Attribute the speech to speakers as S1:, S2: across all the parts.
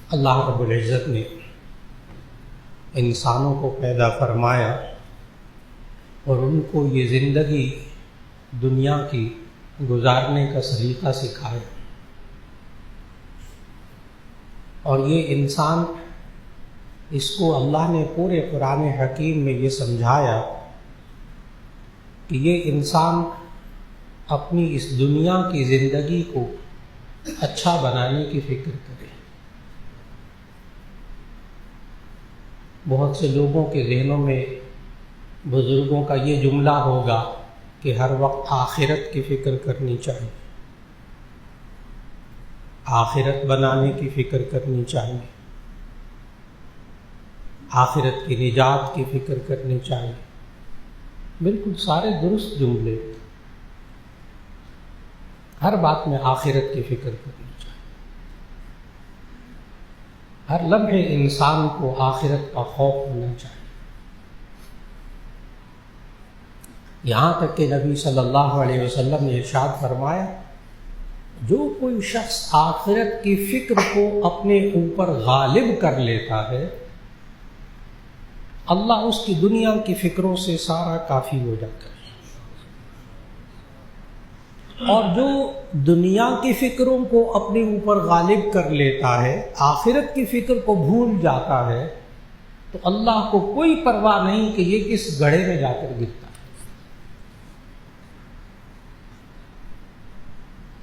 S1: اللہ رب العزت نے انسانوں کو پیدا فرمایا اور ان کو یہ زندگی دنیا کی گزارنے کا سلیقہ سکھایا، اور یہ انسان، اس کو اللہ نے پورے قرآن حکیم میں یہ سمجھایا کہ یہ انسان اپنی اس دنیا کی زندگی کو اچھا بنانے کی فکر کرے۔ بہت سے لوگوں کے ذہنوں میں بزرگوں کا یہ جملہ ہوگا کہ ہر وقت آخرت کی فکر کرنی چاہیے، آخرت بنانے کی فکر کرنی چاہیے، آخرت کی نجات کی فکر کرنی چاہیے۔ بالکل سارے درست جملے، ہر بات میں آخرت کی فکر کرنی چاہیے۔ ہر لمحے انسان کو آخرت کا خوف ہونا چاہیے۔ یہاں تک کہ نبی صلی اللہ علیہ وسلم نے ارشاد فرمایا، جو کوئی شخص آخرت کی فکر کو اپنے اوپر غالب کر لیتا ہے، اللہ اس کی دنیا کی فکروں سے سارا کافی ہو جاتا ہے، اور جو دنیا کی فکروں کو اپنے اوپر غالب کر لیتا ہے، آخرت کی فکر کو بھول جاتا ہے، تو اللہ کو کوئی پرواہ نہیں کہ یہ کس گڑھے میں جا کر گرتا ہے۔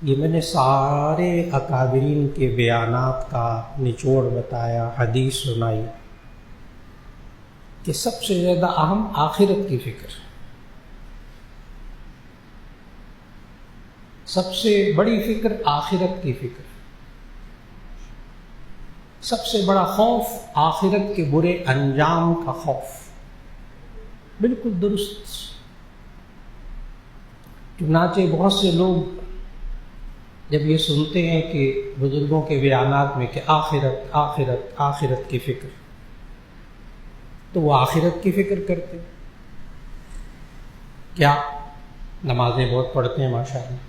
S1: یہ میں نے سارے اکابرین کے بیانات کا نچوڑ بتایا، حدیث سنائی کہ سب سے زیادہ اہم آخرت کی فکر، سب سے بڑی فکر آخرت کی فکر، سب سے بڑا خوف آخرت کے برے انجام کا خوف۔ بالکل درست۔ چنانچہ بہت سے لوگ جب یہ سنتے ہیں کہ بزرگوں کے بیانات میں کہ آخرت آخرت آخرت کی فکر، تو وہ آخرت کی فکر کرتے۔ کیا نمازیں بہت پڑھتے ہیں ماشاءاللہ،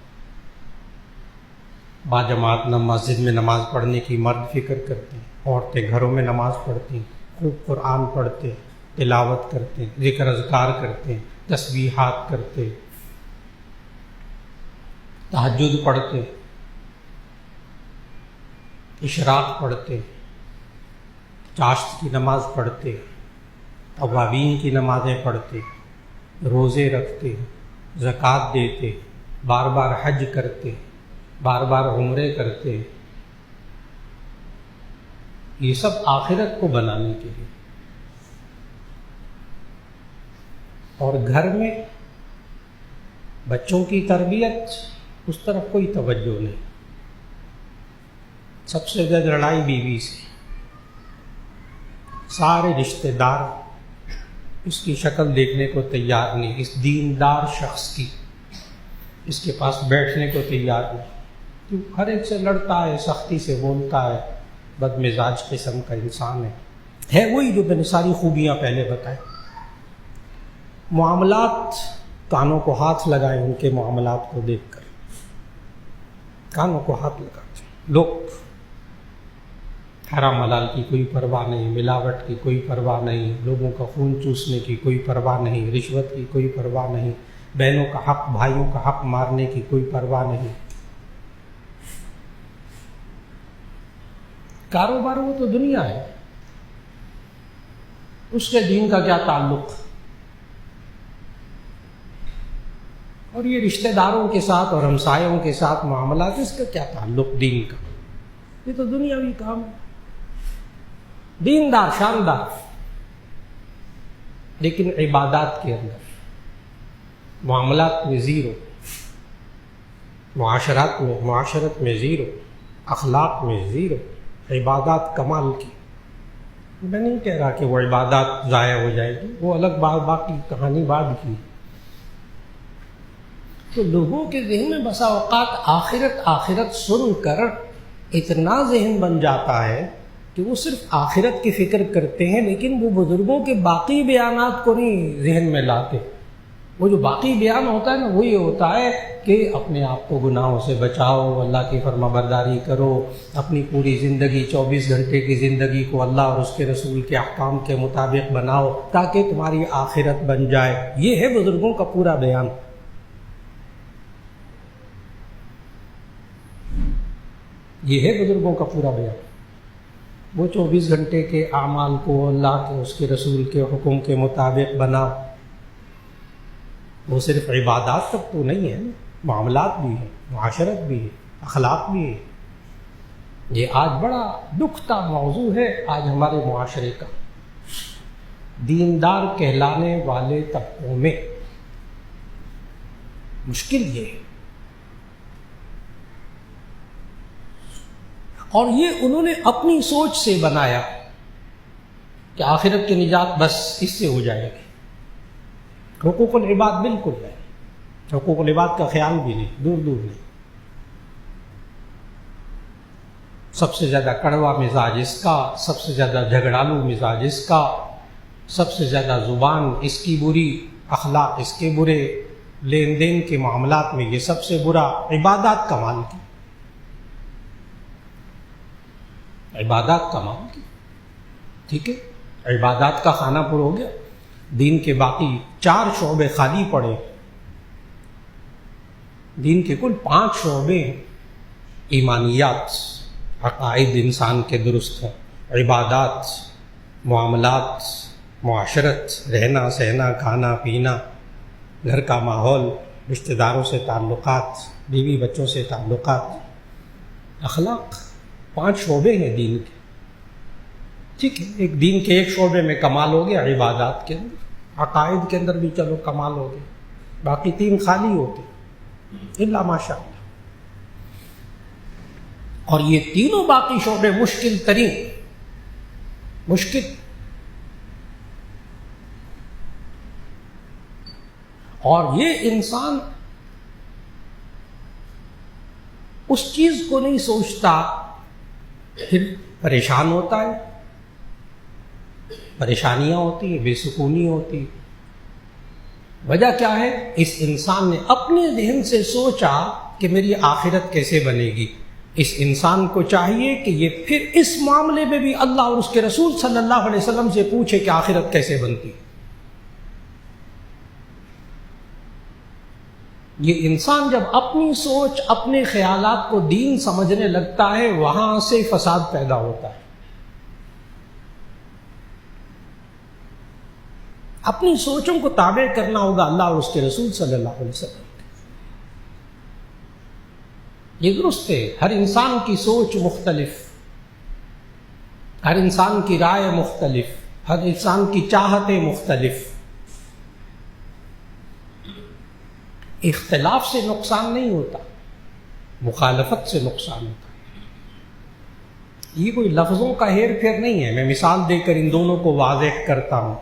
S1: باجماعت مسجد میں نماز پڑھنے کی مرد فکر کرتے ہیں، عورتیں گھروں میں نماز پڑھتی ہیں، خوب قرآن پڑھتے ہیں، تلاوت کرتے ہیں، ذکر اذکار کرتے ہیں، تسبیحات کرتے ہیں، تہجد پڑھتے ہیں، اشراق پڑھتے ہیں، چاشت کی نماز پڑھتے ہیں، اوابین کی نمازیں پڑھتے، روزے رکھتے، زکوٰۃ دیتے، بار بار حج کرتے، بار بار عمرے کرتے۔ یہ سب آخرت کو بنانے کے لیے۔ اور گھر میں بچوں کی تربیت، اس طرف کوئی توجہ نہیں، سب سے زیادہ لڑائی بیوی سے، سارے رشتہ دار اس کی شکل دیکھنے کو تیار نہیں، اس دیندار شخص کی، اس کے پاس بیٹھنے کو تیار نہیں، تو ہر ایک سے لڑتا ہے، سختی سے بولتا ہے، بد مزاج قسم کا انسان ہے وہی جو میں نے ساری خوبیاں پہلے بتائیں۔ معاملات، کانوں کو ہاتھ لگائیں ان کے معاملات کو دیکھ کر، کانوں کو ہاتھ لگاتے لوگ، حرام حلال کی کوئی پرواہ نہیں، ملاوٹ کی کوئی پرواہ نہیں، لوگوں کا خون چوسنے کی کوئی پرواہ نہیں، رشوت کی کوئی پرواہ نہیں، بہنوں کا حق، بھائیوں کا حق مارنے کی کوئی پرواہ نہیں۔ کاروبار وہ تو دنیا ہے، اس سے دین کا کیا تعلق؟ اور یہ رشتہ داروں کے ساتھ اور ہمسایوں کے ساتھ معاملات، اس کا کیا تعلق دین کا؟ یہ تو دنیاوی کام ہے۔ دیندار شاندار، لیکن عبادات کے اندر، معاملات میں زیرو، معاشرت میں زیرو، اخلاق میں زیرو، عبادات کمال کی۔ میں نہیں کہہ رہا کہ وہ عبادات ضائع ہو جائے گی، وہ الگ بات، باقی کہانی بعد کی۔ تو لوگوں کے ذہن میں بسا اوقات آخرت آخرت سن کر اتنا ذہن بن جاتا ہے کہ وہ صرف آخرت کی فکر کرتے ہیں، لیکن وہ بزرگوں کے باقی بیانات کو نہیں ذہن میں لاتے۔ وہ جو باقی بیان ہوتا ہے نا وہ یہ ہوتا ہے کہ اپنے آپ کو گناہوں سے بچاؤ، اللہ کی فرما برداری کرو، اپنی پوری زندگی 24 گھنٹے کی زندگی کو اللہ اور اس کے رسول کے احکام کے مطابق بناؤ تاکہ تمہاری آخرت بن جائے۔ یہ ہے بزرگوں کا پورا بیان۔ یہ ہے بزرگوں کا پورا بیان۔ وہ 24 گھنٹے کے اعمال کو اللہ کے اس کے رسول کے حکم کے مطابق بناؤ۔ وہ صرف عبادات تک تو نہیں ہے، معاملات بھی ہیں، معاشرت بھی ہے، اخلاق بھی ہے۔ یہ آج بڑا دکھتا موضوع ہے آج ہمارے معاشرے کا، دیندار کہلانے والے طبقوں میں مشکل یہ ہے۔ اور یہ انہوں نے اپنی سوچ سے بنایا کہ آخرت کی نجات بس اس سے ہو جائے گی۔ حقوق العباد بالکل ہے، حقوق العباد کا خیال بھی نہیں، دور دور نہیں۔ سب سے زیادہ کڑوا مزاج اس کا، سب سے زیادہ جھگڑالو مزاج اس کا، سب سے زیادہ زبان اس کی بری، اخلاق اس کے برے، لین دین کے معاملات میں یہ سب سے برا، عبادات کمال کی، عبادات کمال کی۔ ٹھیک ہے، عبادات کا خانہ پر ہو گیا، دین کے باقی 4 شعبے خالی پڑے۔ دین کے کل 5 شعبے ہیں، ایمانیات، عقائد انسان کے درست ہوں، عبادات، معاملات، معاشرت، رہنا سہنا، کھانا پینا، گھر کا ماحول، رشتہ داروں سے تعلقات، بیوی بچوں سے تعلقات، اخلاق۔ 5 شعبے ہیں دین کے۔ ٹھیک ہے، ایک دین کے ایک شعبے میں کمال ہو گیا، عبادات کے اندر، عقائد کے اندر بھی چلو کمال ہو گیا، باقی 3 خالی ہوتے الا ماشاء اللہ۔ اور یہ تینوں باقی شعبے مشکل ترین، مشکل۔ اور یہ انسان اس چیز کو نہیں سوچتا، پھر پریشان ہوتا ہے، پریشانیاں ہوتی ہیں، بے سکونی ہوتی۔ وجہ کیا ہے؟ اس انسان نے اپنے ذہن سے سوچا کہ میری آخرت کیسے بنے گی۔ اس انسان کو چاہیے کہ یہ پھر اس معاملے میں بھی اللہ اور اس کے رسول صلی اللہ علیہ وسلم سے پوچھے کہ آخرت کیسے بنتی۔ یہ انسان جب اپنی سوچ، اپنے خیالات کو دین سمجھنے لگتا ہے، وہاں سے فساد پیدا ہوتا ہے۔ اپنی سوچوں کو تابع کرنا ہوگا اللہ اور اس کے رسول صلی اللہ علیہ وسلم۔ یہ درست ہے، ہر انسان کی سوچ مختلف، ہر انسان کی رائے مختلف، ہر انسان کی چاہتیں مختلف۔ اختلاف سے نقصان نہیں ہوتا، مخالفت سے نقصان ہوتا ہے۔ یہ کوئی لفظوں کا ہیر پھیر نہیں ہے، میں مثال دے کر ان دونوں کو واضح کرتا ہوں۔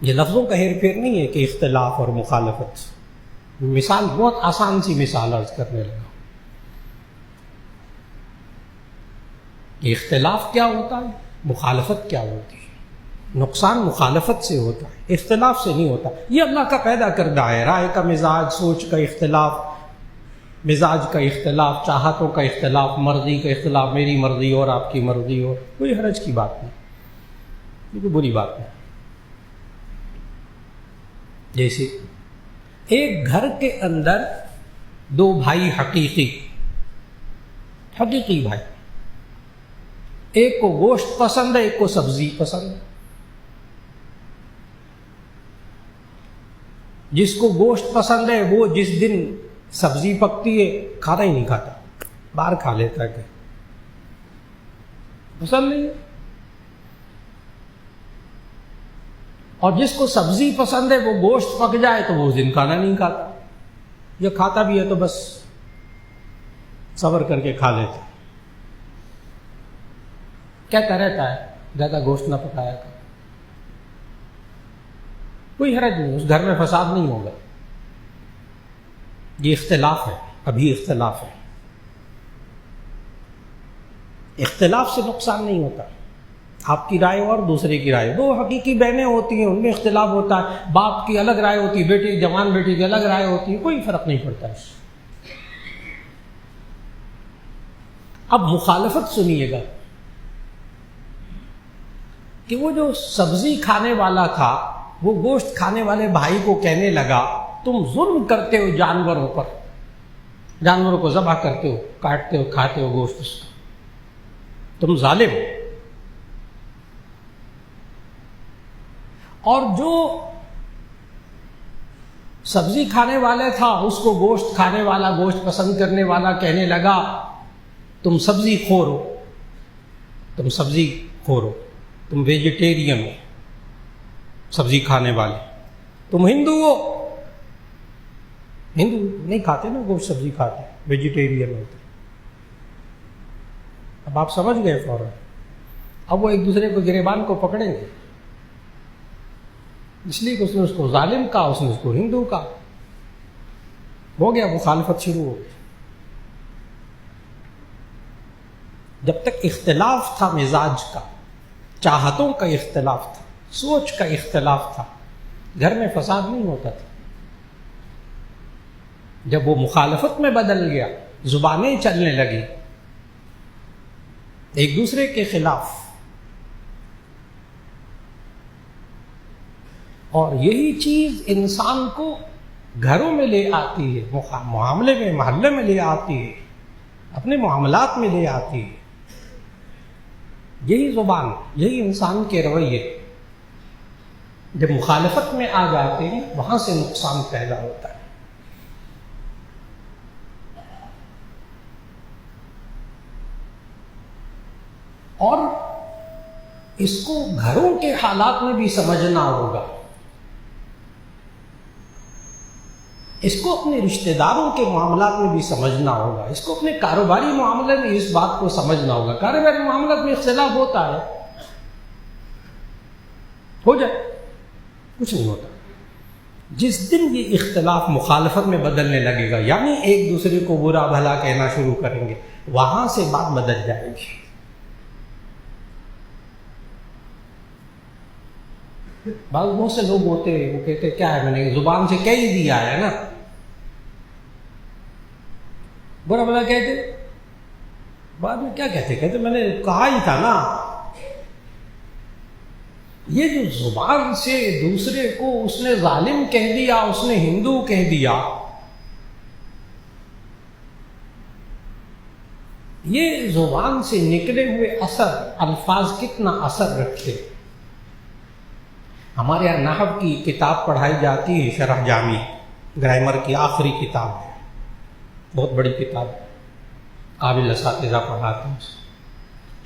S1: یہ لفظوں کا ہیر پھیر نہیں ہے کہ اختلاف اور مخالفت۔ مثال بہت آسان سی مثال عرض کرنے لگا۔ اختلاف کیا ہوتا ہے، مخالفت کیا ہوتی ہے۔ نقصان مخالفت سے ہوتا ہے، اختلاف سے نہیں ہوتا۔ یہ اللہ کا پیدا کردہ ہے، رائے کا مزاج، سوچ کا اختلاف، مزاج کا اختلاف، چاہتوں کا اختلاف، مرضی کا اختلاف، میری مرضی اور آپ کی مرضی اور، کوئی حرج کی بات نہیں، یہ کوئی بری بات نہیں۔ جیسے ایک گھر کے اندر 2 بھائی حقیقی بھائی، ایک کو گوشت پسند ہے، ایک کو سبزی پسند ہے۔ جس کو گوشت پسند ہے وہ جس دن سبزی پکتی ہے کھانا ہی نہیں کھاتا، باہر کھا لیتا ہے، پسند نہیں ہے۔ اور جس کو سبزی پسند ہے وہ گوشت پک جائے تو وہ اس دن کھانا نہیں کھاتا، یا کھاتا بھی ہے تو بس صبر کر کے کھا لیتا، کہتا رہتا ہے زیادہ گوشت نہ پکایا کر۔ کوئی حرج نہیں، اس گھر میں فساد نہیں ہوگا۔ یہ اختلاف ہے، ابھی اختلاف ہے، اختلاف سے نقصان نہیں ہوتا۔ آپ کی رائے اور دوسرے کی رائے، دو حقیقی بہنیں ہوتی ہیں، ان میں اختلاف ہوتا ہے، باپ کی الگ رائے ہوتی ہے، بیٹی جوان بیٹی کی الگ رائے ہوتی ہے، کوئی فرق نہیں پڑتا اس سے۔ اب مخالفت سنیے گا کہ وہ جو سبزی کھانے والا تھا وہ گوشت کھانے والے بھائی کو کہنے لگا تم ظلم کرتے ہو جانوروں پر، جانوروں کو ذبح کرتے ہو، کاٹتے ہو، کھاتے ہو گوشت اس کا، تم ظالم ہو۔ اور جو سبزی کھانے والا تھا اس کو گوشت کھانے والا، گوشت پسند کرنے والا کہنے لگا تم سبزی خور ہو، تم سبزی خور ہو، تم ویجیٹیرین ہو، سبزی کھانے والے، تم ہندو ہو، ہندو نہیں کھاتے نا گوشت، سبزی کھاتے، ویجیٹیرین ہوتے۔ اب آپ سمجھ گئے فوراً، اب وہ ایک دوسرے کو گریبان کو پکڑیں گے، اس لیے کہ اس نے اس کو ظالم کہا، اس نے اس کو ہندو کہا، ہو گیا، مخالفت شروع ہو گئی۔ جب تک اختلاف تھا مزاج کا، چاہتوں کا اختلاف تھا، سوچ کا اختلاف تھا، گھر میں فساد نہیں ہوتا تھا۔ جب وہ مخالفت میں بدل گیا، زبانیں چلنے لگی ایک دوسرے کے خلاف، اور یہی چیز انسان کو گھروں میں لے آتی ہے، معاملے میں، محلے میں لے آتی ہے، اپنے معاملات میں لے آتی ہے۔ یہی زبان، یہی انسان کے رویے جب مخالفت میں آ جاتے ہیں وہاں سے نقصان پیدا ہوتا ہے۔ اور اس کو گھروں کے حالات میں بھی سمجھنا ہوگا، اس کو اپنے رشتہ داروں کے معاملات میں بھی سمجھنا ہوگا، اس کو اپنے کاروباری معاملے میں اس بات کو سمجھنا ہوگا۔ کاروباری معاملات میں اختلاف ہوتا ہے، ہو جائے، کچھ نہیں ہوتا۔ جس دن یہ اختلاف مخالفت میں بدلنے لگے گا، یعنی ایک دوسرے کو برا بھلا کہنا شروع کریں گے، وہاں سے بات بدل جائے گی۔ بعض بہت سے لوگ ہوتے ہیں، وہ کہتے کیا ہے، میں نے زبان سے کہہ ہی دیا ہے نا، برا بھلا کہتے، بعد میں کیا کہتے میں نے کہا ہی تھا نا۔ یہ جو زبان سے دوسرے کو اس نے ظالم کہہ دیا، اس نے ہندو کہہ دیا، یہ زبان سے نکلے ہوئے اثر، الفاظ کتنا اثر رکھتے۔ ہمارے یہاں نحو کی کتاب پڑھائی جاتی ہے، شرح جامی، گرامر کی آخری کتاب ہے، بہت بڑی کتاب، قابل اساتذہ پڑھاتے ہیں،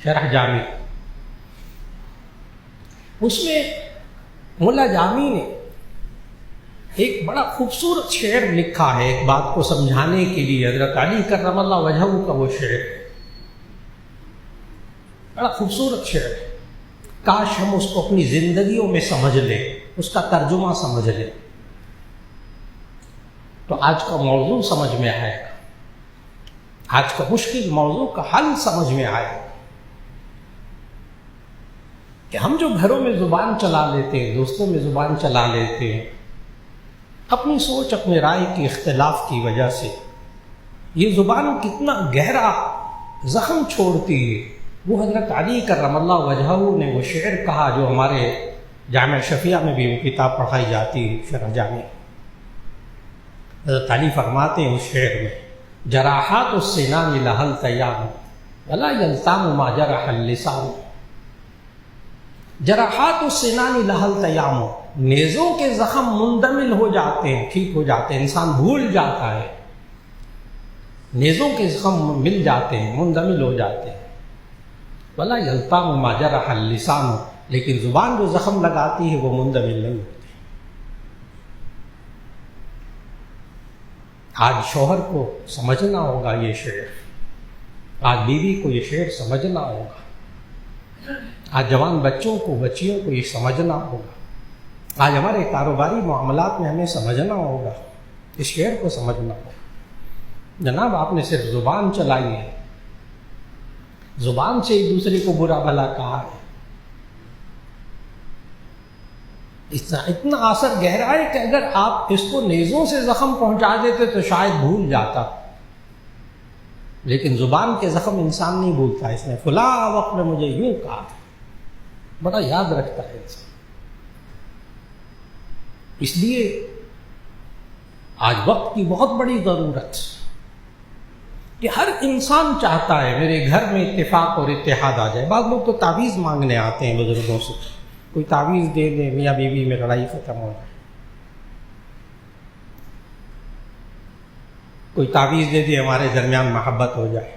S1: شرح جامی۔ اس میں ملا جامی نے ایک بڑا خوبصورت شعر لکھا ہے، ایک بات کو سمجھانے کے لیے، حضرت علی کرم اللہ وجہہ کا وہ شعر، بڑا خوبصورت شعر ہے۔ کاش ہم اس کو اپنی زندگیوں میں سمجھ لیں، اس کا ترجمہ سمجھ لیں، تو آج کا موضوع سمجھ میں آئے گا، آج کا مشکل موضوع کا حل سمجھ میں آئے گا۔ کہ ہم جو گھروں میں زبان چلا لیتے ہیں، دوستوں میں زبان چلا لیتے ہیں، اپنی سوچ، اپنے رائے کے اختلاف کی وجہ سے، یہ زبان کتنا گہرا زخم چھوڑتی ہے۔ وہ حضرت علی کرم اللہ وجہہ نے وہ شعر کہا جو ہمارے جامع شفیہ میں بھی وہ کتاب پڑھائی جاتی ہے، شرح جامع۔ حضرت علی فرماتے ہیں اس شعر میں، جراحات السنان لها التیام ولا یلتام ما جرح اللسان۔ جراحات السنان لها التیام، نیزوں کے زخم مندمل ہو جاتے ہیں، ٹھیک ہو جاتے ہیں، انسان بھول جاتا ہے، نیزوں کے زخم مل جاتے ہیں، مندمل ہو جاتے ہیں۔ ولا یلتام ما جرح اللسان، لیکن زبان جو زخم لگاتی ہے وہ مندمل نہیں ہوتی۔ آج شوہر کو سمجھنا ہوگا یہ شعر، آج بیوی کو یہ شعر سمجھنا ہوگا، آج جوان بچوں کو، بچیوں کو یہ سمجھنا ہوگا، آج ہمارے کاروباری معاملات میں ہمیں سمجھنا ہوگا، اس شعر کو سمجھنا ہوگا۔ جناب آپ نے صرف زبان چلائی ہے، زبان سے ایک دوسرے کو برا بھلا کہا ہے، اتنا اثر گہرا ہے کہ اگر آپ اس کو نیزوں سے زخم پہنچا دیتے تو شاید بھول جاتا، لیکن زبان کے زخم انسان نہیں بھولتا. اس نے فلاں وقت میں مجھے یوں کہا تھا، بڑا یاد رکھتا ہے انسان. اس لیے آج وقت کی بہت بڑی ضرورت کہ ہر انسان چاہتا ہے میرے گھر میں اتفاق اور اتحاد آ جائے. بعض لوگ تو تعویذ مانگنے آتے ہیں بزرگوں سے، کوئی تعویذ دے دے میاں بیوی میں لڑائی ختم ہو جائے، کوئی تعویذ دے دے ہمارے درمیان محبت ہو جائے.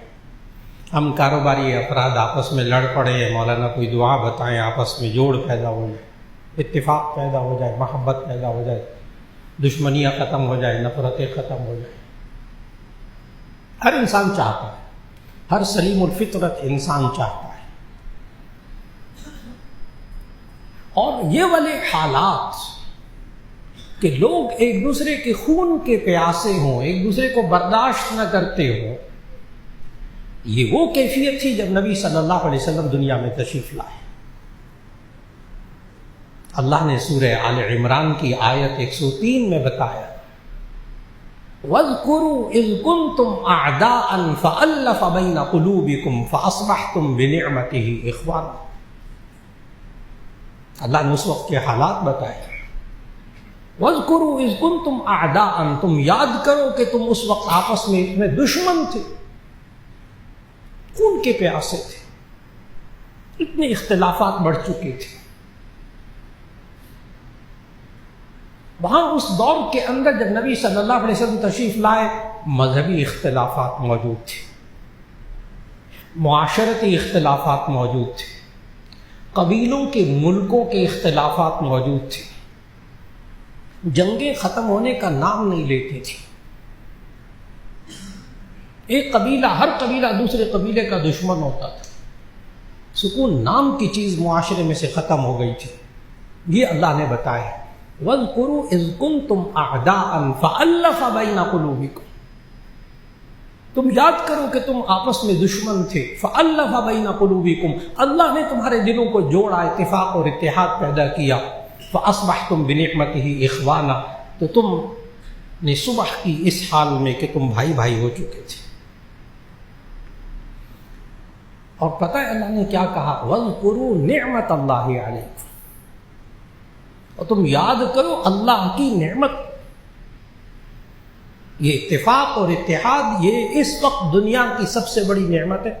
S1: ہم کاروباری افراد آپس میں لڑ پڑے، مولانا کوئی دعا بتائیں، آپس میں جوڑ پیدا ہو جائے، اتفاق پیدا ہو جائے، محبت پیدا ہو جائے، دشمنیاں ختم ہو جائے، نفرتیں ختم ہو جائیں. ہر انسان چاہتا ہے، ہر سلیم الفطرت انسان چاہتا ہے. اور یہ والے حالات کہ لوگ ایک دوسرے کے خون کے پیاسے ہوں، ایک دوسرے کو برداشت نہ کرتے ہوں، یہ وہ کیفیت تھی جب نبی صلی اللہ علیہ وسلم دنیا میں تشریف لائے. اللہ نے سورہ آل عمران کی آیت 103 میں بتایا، وَاذْكُرُوا إِذْ كُنْتُمْ أَعْدَاءً فَأَلَّفَ بَيْنَ قُلُوبِكُمْ فَأَصْبَحْتُمْ بِنِعْمَتِهِ إِخْوَانًا. اللہ نے اس وقت کے حالات بتائے. وَاذْكُرُوا إِذْ كُنْتُمْ أَعْدَاءً، تم یاد کرو کہ تم اس وقت آپس میں اتنے دشمن تھے، خون کے پیاسے تھے، اتنے اختلافات بڑھ چکے تھے. وہاں اس دور کے اندر جب نبی صلی اللہ علیہ وسلم تشریف لائے، مذہبی اختلافات موجود تھے، معاشرتی اختلافات موجود تھے، قبیلوں کے ملکوں کے اختلافات موجود تھے، جنگیں ختم ہونے کا نام نہیں لیتی تھی. ایک قبیلہ، ہر قبیلہ دوسرے قبیلے کا دشمن ہوتا تھا. سکون نام کی چیز معاشرے میں سے ختم ہو گئی تھی. یہ اللہ نے بتایا، وَاذْكُرُوا إِذْ كُنْتُمْ أَعْدَاءً فَأَلَّفَ بَيْنَ قُلُوبِكُمْ. تم یاد کرو کہ تم آپس میں دشمن تھے، فَأَلَّفَ بَيْنَ قُلُوبِكُمْ، اللہ نے تمہارے دلوں کو جوڑا، اتفاق اور اتحاد پیدا کیا. فَأَصْبَحْتُمْ بِنِعْمَتِهِ إِخْوَانًا، تو تم نے صبح کی اس حال میں کہ تم بھائی بھائی ہو چکے تھے. اور پتہ ہے اللہ نے کیا کہا، وَاذْكُرُوا نِعْمَتَ اللَّهِ عَلَيْكُمْ، اور تم یاد کرو اللہ کی نعمت. یہ اتفاق اور اتحاد یہ اس وقت دنیا کی سب سے بڑی نعمت ہے.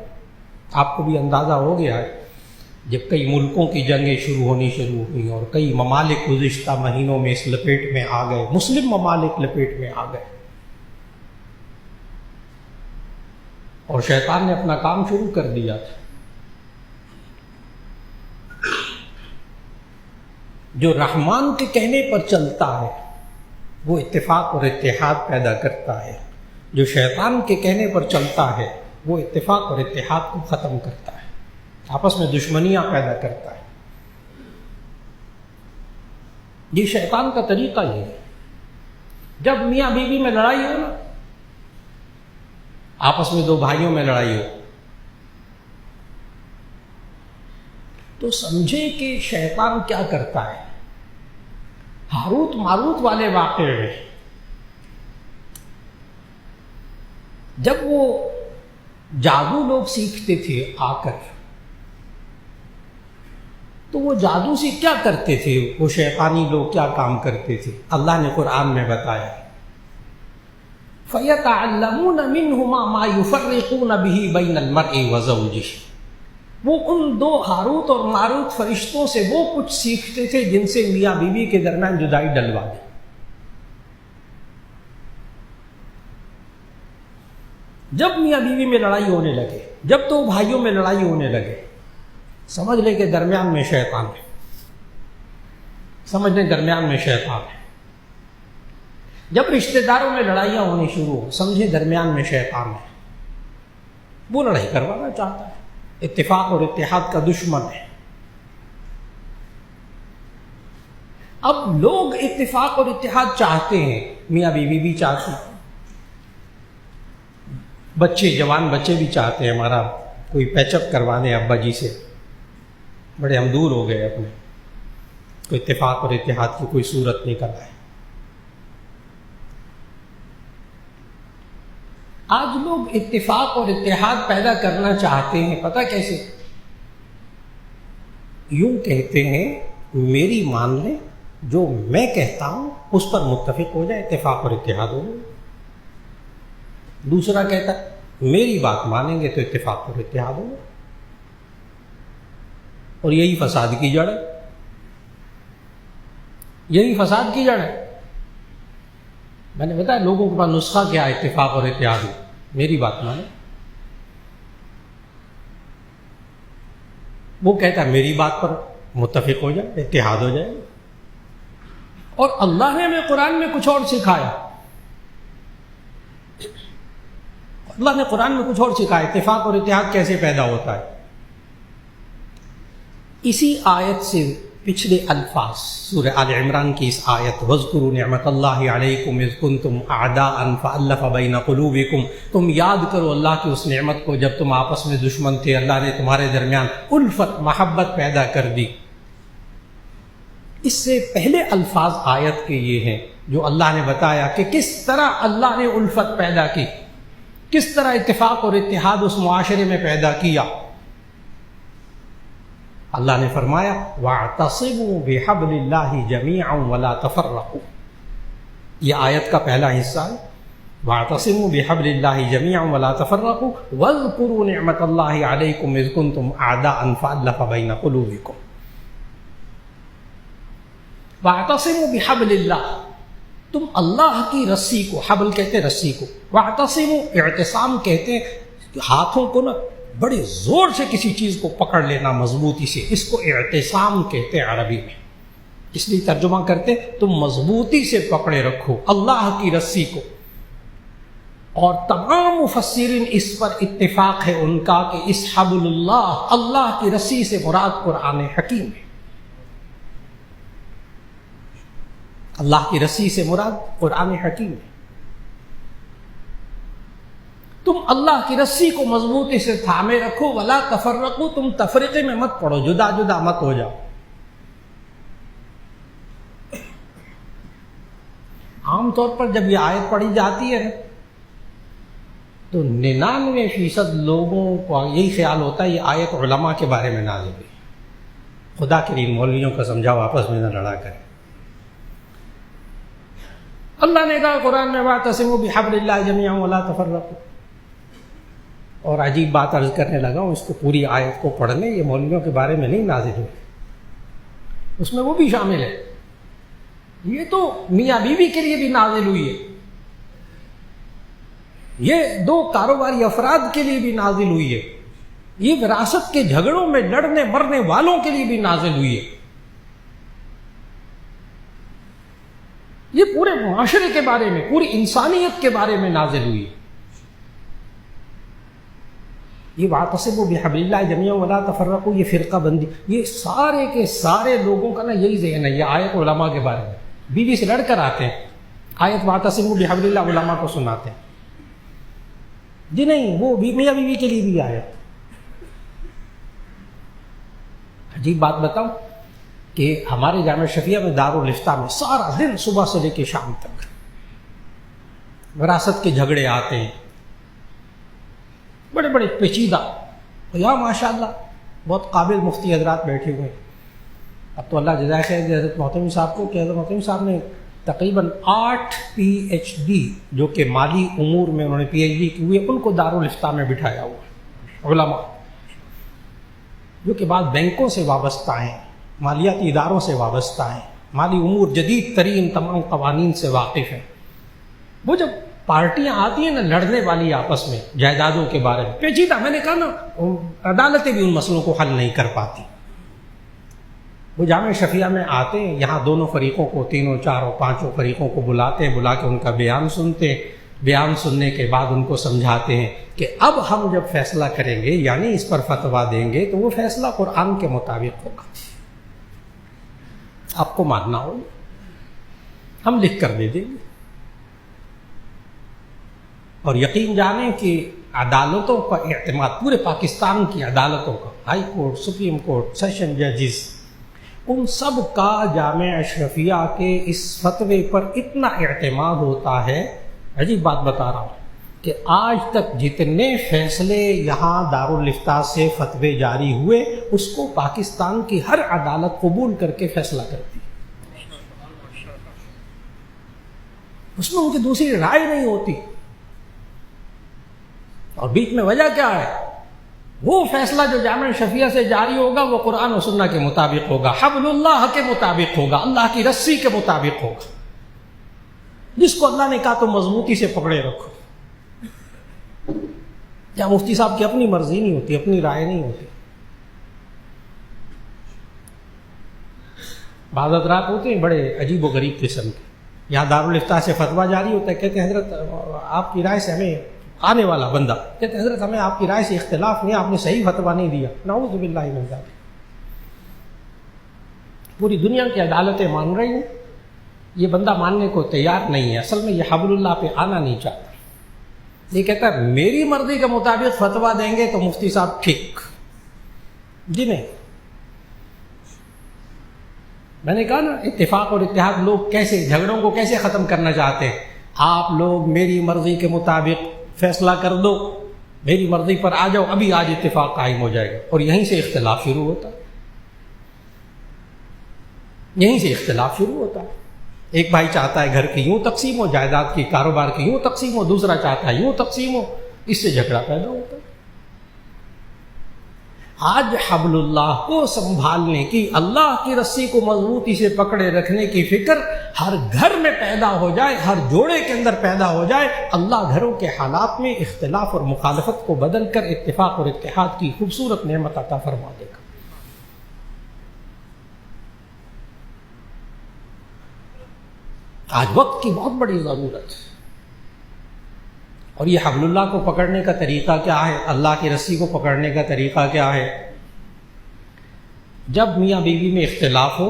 S1: آپ کو بھی اندازہ ہو گیا ہے جب کئی ملکوں کی جنگیں شروع ہوئی اور کئی ممالک گزشتہ مہینوں میں اس لپیٹ میں آ گئے، مسلم ممالک لپیٹ میں آ گئے، اور شیطان نے اپنا کام شروع کر دیا تھا. جو رحمان کے کہنے پر چلتا ہے وہ اتفاق اور اتحاد پیدا کرتا ہے، جو شیطان کے کہنے پر چلتا ہے وہ اتفاق اور اتحاد کو ختم کرتا ہے، آپس میں دشمنیاں پیدا کرتا ہے. یہ شیطان کا طریقہ یہ ہے. جب میاں بیوی میں لڑائی ہو نا، آپس میں دو بھائیوں میں لڑائی ہو، تو سمجھے کہ شیطان کیا کرتا ہے. ہاروت ماروت والے واقعے میں جب وہ جادو لوگ سیکھتے تھے آ کر، تو وہ جادو سے کیا کرتے تھے، وہ شیطانی لوگ کیا کام کرتے تھے، اللہ نے قرآن میں بتایا، فَيَتَعَلَّمُونَ مِنْهُمَا مَا يُفَرِّقُونَ بِهِ بَيْنَ الْمَرْءِ وَزَوْجِهِ. وہ ان دو ہاروت اور ماروت فرشتوں سے وہ کچھ سیکھتے تھے جن سے میاں بیوی کے درمیان جدائی ڈلوا دیں. جب میاں بیوی میں لڑائی ہونے لگے، جب تو بھائیوں میں لڑائی ہونے لگے، سمجھ لیں کہ درمیان میں شیطان ہے، سمجھ لیں درمیان میں شیطان ہے. جب رشتہ داروں میں لڑائیاں ہونی شروع ہو، سمجھیں درمیان میں شیطان ہے، وہ لڑائی کروانا چاہتا ہے، اتفاق اور اتحاد کا دشمن ہے. اب لوگ اتفاق اور اتحاد چاہتے ہیں، میاں بیوی بھی چاہتے ہیں، بچے جوان بچے بھی چاہتے ہیں ہمارا کوئی پیچ اپ کروانے ابا جی سے، بڑے ہم دور ہو گئے اپنے، تو اتفاق اور اتحاد کی کوئی صورت نکل آئے۔ آج لوگ اتفاق اور اتحاد پیدا کرنا چاہتے ہیں، پتہ کیسے؟ یوں کہتے ہیں میری مان لیں، جو میں کہتا ہوں اس پر متفق ہو جائے، اتفاق اور اتحاد ہو جائے۔ دوسرا کہتا ہے میری بات مانیں گے تو اتفاق اور اتحاد ہو جائے۔ اور یہی فساد کی جڑ ہے، یہی فساد کی جڑ ہے۔ میں نے بتایا لوگوں کے پاس نسخہ کیا ہے اتفاق اور اتحاد میں؟ میری بات مانیں، وہ کہتا ہے میری بات پر متفق ہو جائے، اتحاد ہو جائے۔ اور اللہ نے ہمیں قرآن میں کچھ اور سکھایا، اللہ نے قرآن میں کچھ اور سکھایا اتفاق اور اتحاد کیسے پیدا ہوتا ہے۔ اسی آیت سے پچھلے الفاظ سورہ آل عمران کی اس آیت وَاذْكُرُوا نِعْمَتَ اللَّهِ عَلَيْكُمْ إِذْ كُنْتُمْ أَعْدَاءً فَأَلَّفَ بَيْنَ قُلُوبِكُمْ، تم یاد کرو اللہ کی اس نعمت کو جب تم آپس میں دشمن تھے، اللہ نے تمہارے درمیان الفت محبت پیدا کر دی۔ اس سے پہلے الفاظ آیت کے یہ ہیں جو اللہ نے بتایا کہ کس طرح اللہ نے الفت پیدا کی، کس طرح اتفاق اور اتحاد اس معاشرے میں پیدا کیا۔ اللہ نے فرمایا وَاعْتَصِمُوا بِحَبْلِ اللَّهِ جَمِيعًا وَلَا تَفَرَّقُوا، یہ آیت کا پہلا حصہ ہے۔ وَاعْتَصِمُوا بِحَبْلِ اللَّهِ جَمِيعًا وَلَا تَفَرَّقُوا وَاذْكُرُوا نِعْمَتَ اللَّهِ عَلَيْكُمْ إِذْ كُنْتُمْ أَعْدَاءً فَأَلَّفَ بَيْنَ قُلُوبِكُمْ۔ وَاعْتَصِمُوا بِحَبْلِ اللَّهِ، تم اللہ کی رسی کو، حبل کہتے ہیں رسی کو، وَاعْتَصِمُوا اعتصام کہتے ہیں ہاتھوں کو نا بڑے زور سے کسی چیز کو پکڑ لینا مضبوطی سے، اس کو اعتصام کہتے ہیں عربی میں۔ اس لیے ترجمہ کرتے تم مضبوطی سے پکڑے رکھو اللہ کی رسی کو۔ اور تمام مفسرین اس پر اتفاق ہے ان کا کہ اس حبل اللہ، اللہ کی رسی سے مراد قرآن حکیم ہے۔ اللہ کی رسی سے مراد قرآن حکیم ہے۔ تم اللہ کی رسی کو مضبوطی سے تھامے رکھو، ولا تفرقو، تم تفریقے میں مت پڑو، جدا جدا مت ہو جاؤ۔ عام طور پر جب یہ آیت پڑھی جاتی ہے تو 99% لوگوں کو یہی خیال ہوتا ہے یہ آیت علماء کے بارے میں نازل ہوئی، خدا کے لیے مولویوں کا سمجھاؤ آپس میں نہ لڑا کریں۔ اللہ نے کہا قرآن میں وَاعْتَصِمُوا بِحَبْلِ اللَّهِ جَمِيعًا وَلَا تَفَرَّقُوا۔ اور عجیب بات عرض کرنے لگا ہوں، اس کو پوری آیت کو پڑھنے، یہ مولویوں کے بارے میں نہیں نازل ہوئی، اس میں وہ بھی شامل ہے، یہ تو میاں بیوی کے لیے بھی نازل ہوئی ہے، یہ 2 کاروباری افراد کے لیے بھی نازل ہوئی ہے، یہ وراثت کے جھگڑوں میں لڑنے مرنے والوں کے لیے بھی نازل ہوئی ہے، یہ پورے معاشرے کے بارے میں، پوری انسانیت کے بارے میں نازل ہوئی ہے۔ یہ وَاعْتَصِمُوا بِحَبْلِ اللَّهِ جَمِيعًا وَلَا تَفَرَّقُوا، یہ فرقہ بندی، یہ سارے کے سارے لوگوں کا نا یہی ذہن ہے۔ یہ آیت علماء کے بارے میں، بیوی سے لڑ کر آتے ہیں، آیت وَاعْتَصِمُوا بِحَبْلِ اللَّهِ علماء کو سناتے ہیں، جی نہیں وہ میاں بیوی کے لیے بھی آیت۔ عجیب بات بتاؤں کہ ہمارے جامعہ شفیہ میں دارالافتاء میں سارا دن صبح سے لے کے شام تک وراثت کے جھگڑے آتے ہیں، بڑے بڑے پیچیدہ، یا ماشاء اللہ بہت قابل مفتی حضرات بیٹھے ہوئے ہیں۔ اب تو اللہ جزائے خیر حضرت محتمی صاحب کو کہ حضرت محتمی صاحب نے تقریباً 8 PhD جو کہ مالی امور میں انہوں نے PhD کی ہوئی ہے، ان کو دارالافتاء میں بٹھایا ہوا ہے، علماء جو کہ بعض بینکوں سے وابستہ ہیں، مالیاتی اداروں سے وابستہ ہیں، مالی امور جدید ترین تمام قوانین سے واقف ہیں۔ وہ جب پارٹیاں آتی ہیں نا لڑنے والی آپس میں جائیدادوں کے بارے میں، پیچیدہ، میں نے کہا نا عدالتیں بھی ان مسئلوں کو حل نہیں کر پاتی، وہ جامعہ شفیہ میں آتے ہیں، یہاں دونوں فریقوں کو، 3 4 5 فریقوں کو بلاتے ہیں، بلا کے ان کا بیان سنتے ہیں، بیان سننے کے بعد ان کو سمجھاتے ہیں کہ اب ہم جب فیصلہ کریں گے یعنی اس پر فتویٰ دیں گے تو وہ فیصلہ قرآن کے مطابق ہوگا، آپ کو ماننا ہوگا، ہم لکھ کر دے دیں گے۔ اور یقین جانیں کہ عدالتوں کا اعتماد، پورے پاکستان کی عدالتوں کا، high court, supreme court, session ججز، ان سب کا جامعہ اشرفیہ کے اس فتوے پر اتنا اعتماد ہوتا ہے. عجیب بات بتا رہا ہوں کہ آج تک جتنے فیصلے یہاں دارالافتاء سے فتوے جاری ہوئے اس کو پاکستان کی ہر عدالت قبول کر کے فیصلہ کرتی ہے. اس میں ان کی دوسری رائے نہیں ہوتی. اور بیچ میں وجہ کیا ہے؟ وہ فیصلہ جو جامعہ شفیہ سے جاری ہوگا وہ قرآن و سنہ کے مطابق ہوگا، حبل اللہ کے مطابق ہوگا، اللہ کی رسی کے مطابق ہوگا. جس کو اللہ نے کہا تو مضبوطی سے پکڑے رکھو. یا مفتی صاحب کی اپنی مرضی نہیں ہوتی، اپنی رائے نہیں ہوتی. بعض حضرات ہوتے ہیں بڑے عجیب و غریب قسم کے، یہاں دارالافتاء سے فتویٰ جاری ہوتا ہے، کہتے ہیں حضرت آپ کی رائے سے ہمیں، آنے والا بندہ کہتے ہیں حضرت ہمیں آپ کی رائے سے اختلاف نہیں، آپ نے صحیح فتویٰ نہیں دیا. نعوذ باللہ من ذلک. پوری دنیا کی عدالتیں مان رہی ہیں، یہ بندہ ماننے کو تیار نہیں ہے. اصل میں یہ حبل اللہ پہ آنا نہیں چاہتا. یہ کہتا ہے میری مرضی کے مطابق فتویٰ دیں گے تو مفتی صاحب ٹھیک. جی نہیں، میں نے کہا نا اتفاق اور اتحاد لوگ کیسے جھگڑوں کو کیسے ختم کرنا چاہتے ہیں. آپ لوگ میری مرضی کے مطابق فیصلہ کر دو، میری مرضی پر آ جاؤ، ابھی آج اتفاق قائم ہو جائے گا. اور یہیں سے اختلاف شروع ہوتا ہے، یہیں سے اختلاف شروع ہوتا ہے. ایک بھائی چاہتا ہے گھر کی یوں تقسیم ہو، جائیداد کی کاروبار کی یوں تقسیم ہو، دوسرا چاہتا ہے یوں تقسیم ہو. اس سے جھگڑا پیدا ہوتا ہے. آج حبل اللہ کو سنبھالنے کی، اللہ کی رسی کو مضبوطی سے پکڑے رکھنے کی فکر ہر گھر میں پیدا ہو جائے، ہر جوڑے کے اندر پیدا ہو جائے. اللہ گھروں کے حالات میں اختلاف اور مخالفت کو بدل کر اتفاق اور اتحاد کی خوبصورت نعمت عطا فرما دے گا. آج وقت کی بہت بڑی ضرورت ہے. اور یہ حبل اللہ کو پکڑنے کا طریقہ کیا ہے؟ اللہ کی رسی کو پکڑنے کا طریقہ کیا ہے؟ جب میاں بیوی میں اختلاف ہو،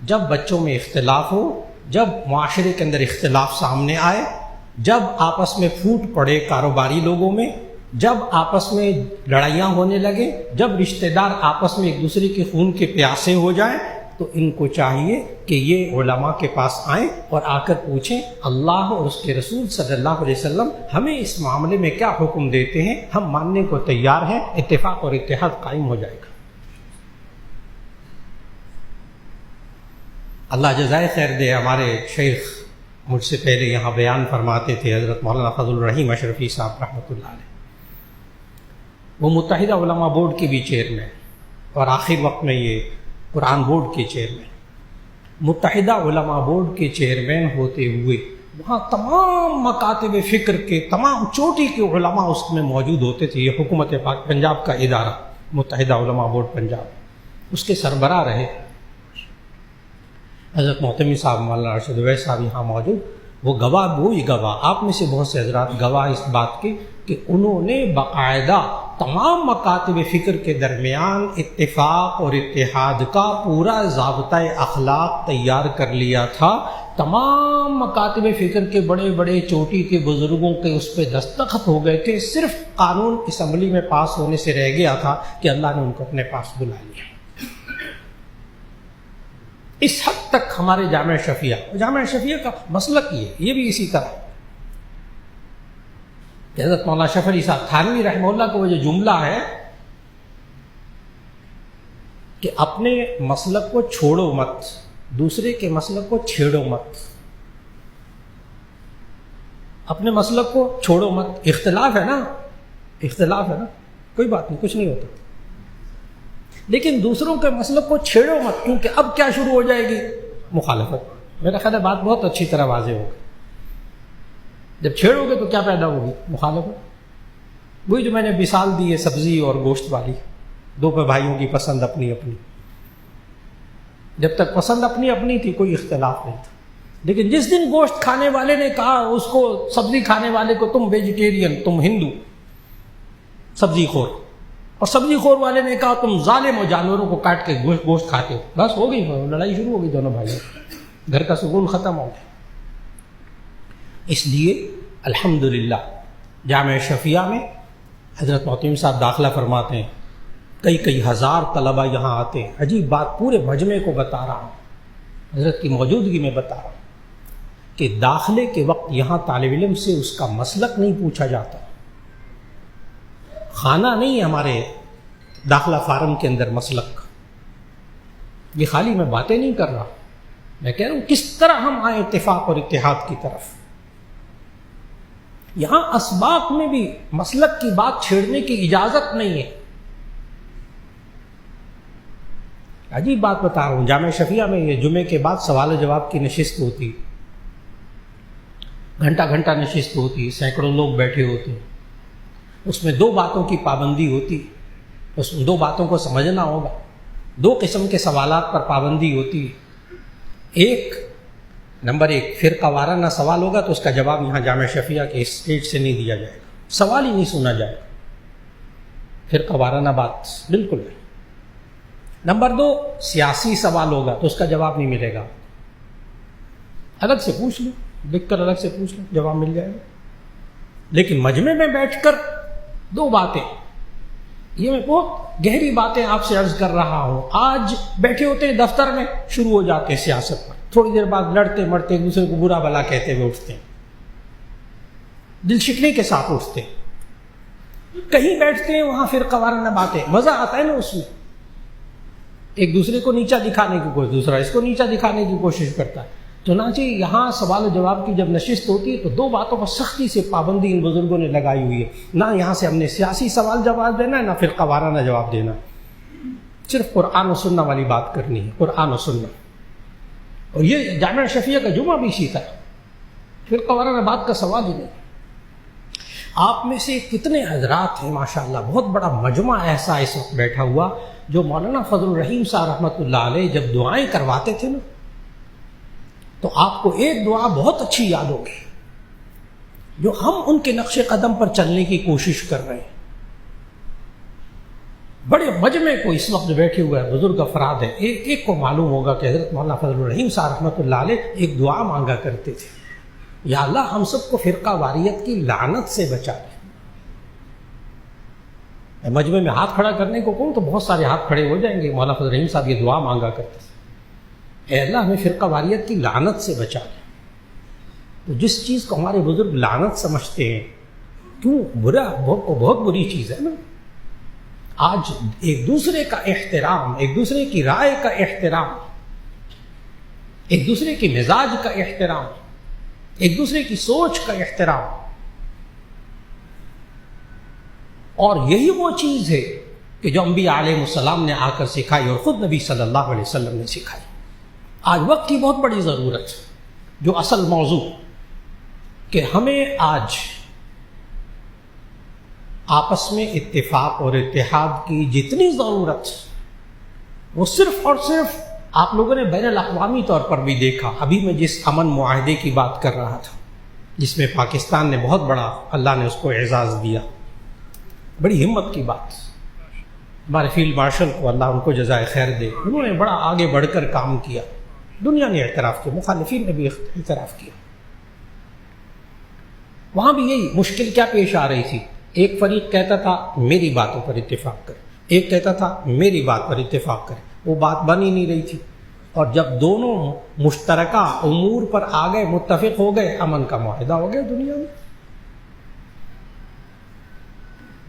S1: جب بچوں میں اختلاف ہو، جب معاشرے کے اندر اختلاف سامنے آئے، جب آپس میں پھوٹ پڑے کاروباری لوگوں میں، جب آپس میں لڑائیاں ہونے لگے، جب رشتہ دار آپس میں ایک دوسرے کے خون کے پیاسے ہو جائیں، تو ان کو چاہیے کہ یہ علماء کے پاس آئیں اور آ کر پوچھیں اللہ اور اس کے رسول صلی اللہ علیہ وسلم ہمیں اس معاملے میں کیا حکم دیتے ہیں، ہم ماننے کو تیار ہیں. اتفاق اور اتحاد قائم ہو جائے گا. اللہ جزائے خیر دے. ہمارے شیخ مجھ سے پہلے یہاں بیان فرماتے تھے، حضرت مولانا فضل الرحیم اشرفی صاحب رحمۃ اللہ علیہ. وہ متحدہ علماء بورڈ کے بھی چیئرمین اور آخر وقت میں یہ قرآن بورڈ کے چیئرمین. متحدہ علماء بورڈ کے چیئرمین ہوتے ہوئے وہاں تمام مکاتب فکر کے تمام چوٹی کے علماء اس میں موجود ہوتے تھے. یہ حکومت پنجاب کا ادارہ متحدہ علماء بورڈ پنجاب، اس کے سربراہ رہے حضرت محتمی صاحب، مولانا ارشد اویس صاحب یہاں موجود. وہ گواہ، وہی گواہ، آپ میں سے بہت سے حضرات گواہ اس بات کے کہ انہوں نے باقاعدہ تمام مکاتب فکر کے درمیان اتفاق اور اتحاد کا پورا ضابطۂ اخلاق تیار کر لیا تھا. تمام مکاتب فکر کے بڑے بڑے چوٹی کے بزرگوں کے اس پہ دستخط ہو گئے تھے. صرف قانون اسمبلی میں پاس ہونے سے رہ گیا تھا کہ اللہ نے ان کو اپنے پاس بلا لیا. اس حد تک ہمارے جامعہ شفیہ کا مسلک یہ بھی اسی طرح. حضرت مولانا شرف علی صاحب تھانوی رحمہ اللہ کا وہ جو جملہ ہے کہ اپنے مسلک کو چھوڑو مت، دوسرے کے مسلک کو چھیڑو مت. اپنے مسلک کو چھوڑو مت. اختلاف ہے نا، کوئی بات نہیں، کچھ نہیں ہوتا. لیکن دوسروں کے مسلک کو چھیڑو مت، کیونکہ اب کیا شروع ہو جائے گی؟ مخالفت. میرا خیال ہے بات بہت اچھی طرح واضح ہوگی. جب چھیڑو گے تو کیا پیدا ہوگی؟ مخالفت. وہی جو میں نے مثال دی ہے سبزی اور گوشت والی، دو پہ بھائیوں کی پسند اپنی اپنی. جب تک پسند اپنی اپنی تھی کوئی اختلاف نہیں تھا. لیکن جس دن گوشت کھانے والے نے کہا اس کو، سبزی کھانے والے کو، تم ویجیٹیرین، تم ہندو سبزی خور، اور سبزی خور والے نے کہا تم ظالم ہو، جانوروں کو کاٹ کے گوشت کھاتے ہو، بس ہو گئی لڑائی شروع ہو گئی دونوں بھائیوں. گھر کا سکون ختم ہو گیا. اس لیے الحمدللہ جامعہ شفیہ میں حضرت محتمیم صاحب داخلہ فرماتے ہیں کئی ہزار طلبہ یہاں آتے ہیں. عجیب بات پورے مجمع کو بتا رہا ہوں, حضرت کی موجودگی میں بتا رہا ہوں کہ داخلے کے وقت یہاں طالب علم سے اس کا مسلک نہیں پوچھا جاتا. خانہ نہیں ہے ہمارے داخلہ فارم کے اندر مسلک. یہ خالی میں باتیں نہیں کر رہا, میں کہہ رہا ہوں کس طرح ہم آئے اتفاق اور اتحاد کی طرف. یہاں اسباق میں بھی مسلک کی بات چھیڑنے کی اجازت نہیں ہے. عجیب بات بتا رہا ہوں, جامعہ شفیعہ میں یہ جمعے کے بعد سوال و جواب کی نشست ہوتی, گھنٹہ نشست ہوتی, سینکڑوں لوگ بیٹھے ہوتے. اس میں 2 باتوں کی پابندی ہوتی, اس 2 باتوں کو سمجھنا ہوگا. 2 قسم کے سوالات پر پابندی ہوتی. نمبر 1 فرقہ وارانہ سوال ہوگا تو اس کا جواب یہاں جامعہ شفیعہ کے اسٹیج سے نہیں دیا جائے گا, سوال ہی نہیں سنا جائے گا. فرقہ وارانہ بات بالکل نہیں. نمبر 2 سیاسی سوال ہوگا تو اس کا جواب نہیں ملے گا. الگ سے پوچھ لو, لکھ کر الگ سے پوچھ لو, جواب مل جائے گا. لیکن مجمع میں بیٹھ کر 2 باتیں, یہ میں بہت گہری باتیں آپ سے عرض کر رہا ہوں. آج بیٹھے ہوتے ہیں دفتر میں, شروع ہو جاتے ہیں سیاست پر, تھوڑی دیر بعد لڑتے مرتے ایک دوسرے کو برا بھلا کہتے ہوئے اٹھتے ہیں, دل شکنی کے ساتھ اٹھتے ہیں. کہیں بیٹھتے ہیں وہاں فرقہ وارانہ باتیں, مزہ آتا ہے نا اس میں. ایک دوسرے کو نیچا دکھانے کی کوشش, دوسرا اس کو نیچا دکھانے کی کوشش کرتا ہے. چنانچہ یہاں سوال و جواب کی جب نشست ہوتی ہے تو 2 باتوں پر سختی سے پابندی ان بزرگوں نے لگائی ہوئی ہے. نہ یہاں سے ہم نے سیاسی سوال جواب دینا ہے, نہ فرقہ وارانہ جواب دینا ہے. صرف قرآن و سنہ والی بات کرنی ہے, قرآن و سنہ. اور یہ جامعہ شفیعہ کا جمعہ بھی اسی طرح, فرقہ وارانہ بات کا سوال ہی نہیں. آپ میں سے کتنے حضرات ہیں ماشاءاللہ, بہت بڑا مجمع ایسا اس وقت بیٹھا ہوا جو مولانا فضل الرحیم صاحب رحمۃ اللہ علیہ جب دعائیں کرواتے تھے نا, تو آپ کو ایک دعا بہت اچھی یاد ہوگی جو ہم ان کے نقش قدم پر چلنے کی کوشش کر رہے ہیں. بڑے مجمع کو اس وقت بیٹھے ہوئے بزرگ افراد ہیں, ایک کو معلوم ہوگا کہ حضرت مولانا فضل الرحیم صاحب رحمۃ اللہ علیہ ایک دعا مانگا کرتے تھے, یا اللہ ہم سب کو فرقہ واریت کی لعنت سے بچا لے. مجمع میں ہاتھ کھڑا کرنے کو کہوں تو بہت سارے ہاتھ کھڑے ہو جائیں گے. مولانا فضل الرحیم صاحب یہ دعا مانگا کرتے تھے, اے اللہ ہمیں فرقہ واریت کی لعنت سے بچا لے. تو جس چیز کو ہمارے بزرگ لعنت سمجھتے ہیں, کیوں برا, بہت بری چیز ہے نا. آج ایک دوسرے کا احترام, ایک دوسرے کی رائے کا احترام, ایک دوسرے کے مزاج کا احترام, ایک دوسرے کی سوچ کا احترام, اور یہی وہ چیز ہے کہ جو انبیاء علیہ السلام نے آ کر سکھائی اور خود نبی صلی اللہ علیہ وسلم نے سکھائی. آج وقت کی بہت بڑی ضرورت ہے, جو اصل موضوع کہ ہمیں آج آپس میں اتفاق اور اتحاد کی جتنی ضرورت وہ صرف اور صرف آپ لوگوں نے بین الاقوامی طور پر بھی دیکھا. ابھی میں جس امن معاہدے کی بات کر رہا تھا جس میں پاکستان نے بہت بڑا, اللہ نے اس کو اعزاز دیا, بڑی ہمت کی بات. ہمارے فیلڈ مارشل کو اللہ ان کو جزائے خیر دے, انہوں نے بڑا آگے بڑھ کر کام کیا, دنیا نے اعتراف کیا, مخالفین نے بھی اعتراف کیا. وہاں بھی یہی مشکل کیا پیش آ رہی تھی, ایک فریق کہتا تھا میری باتوں پر اتفاق کرے, ایک کہتا تھا میری بات پر اتفاق کرے. وہ بات بن ہی نہیں رہی تھی, اور جب دونوں مشترکہ امور پر آ گئے, متفق ہو گئے, امن کا معاہدہ ہو گیا دنیا میں.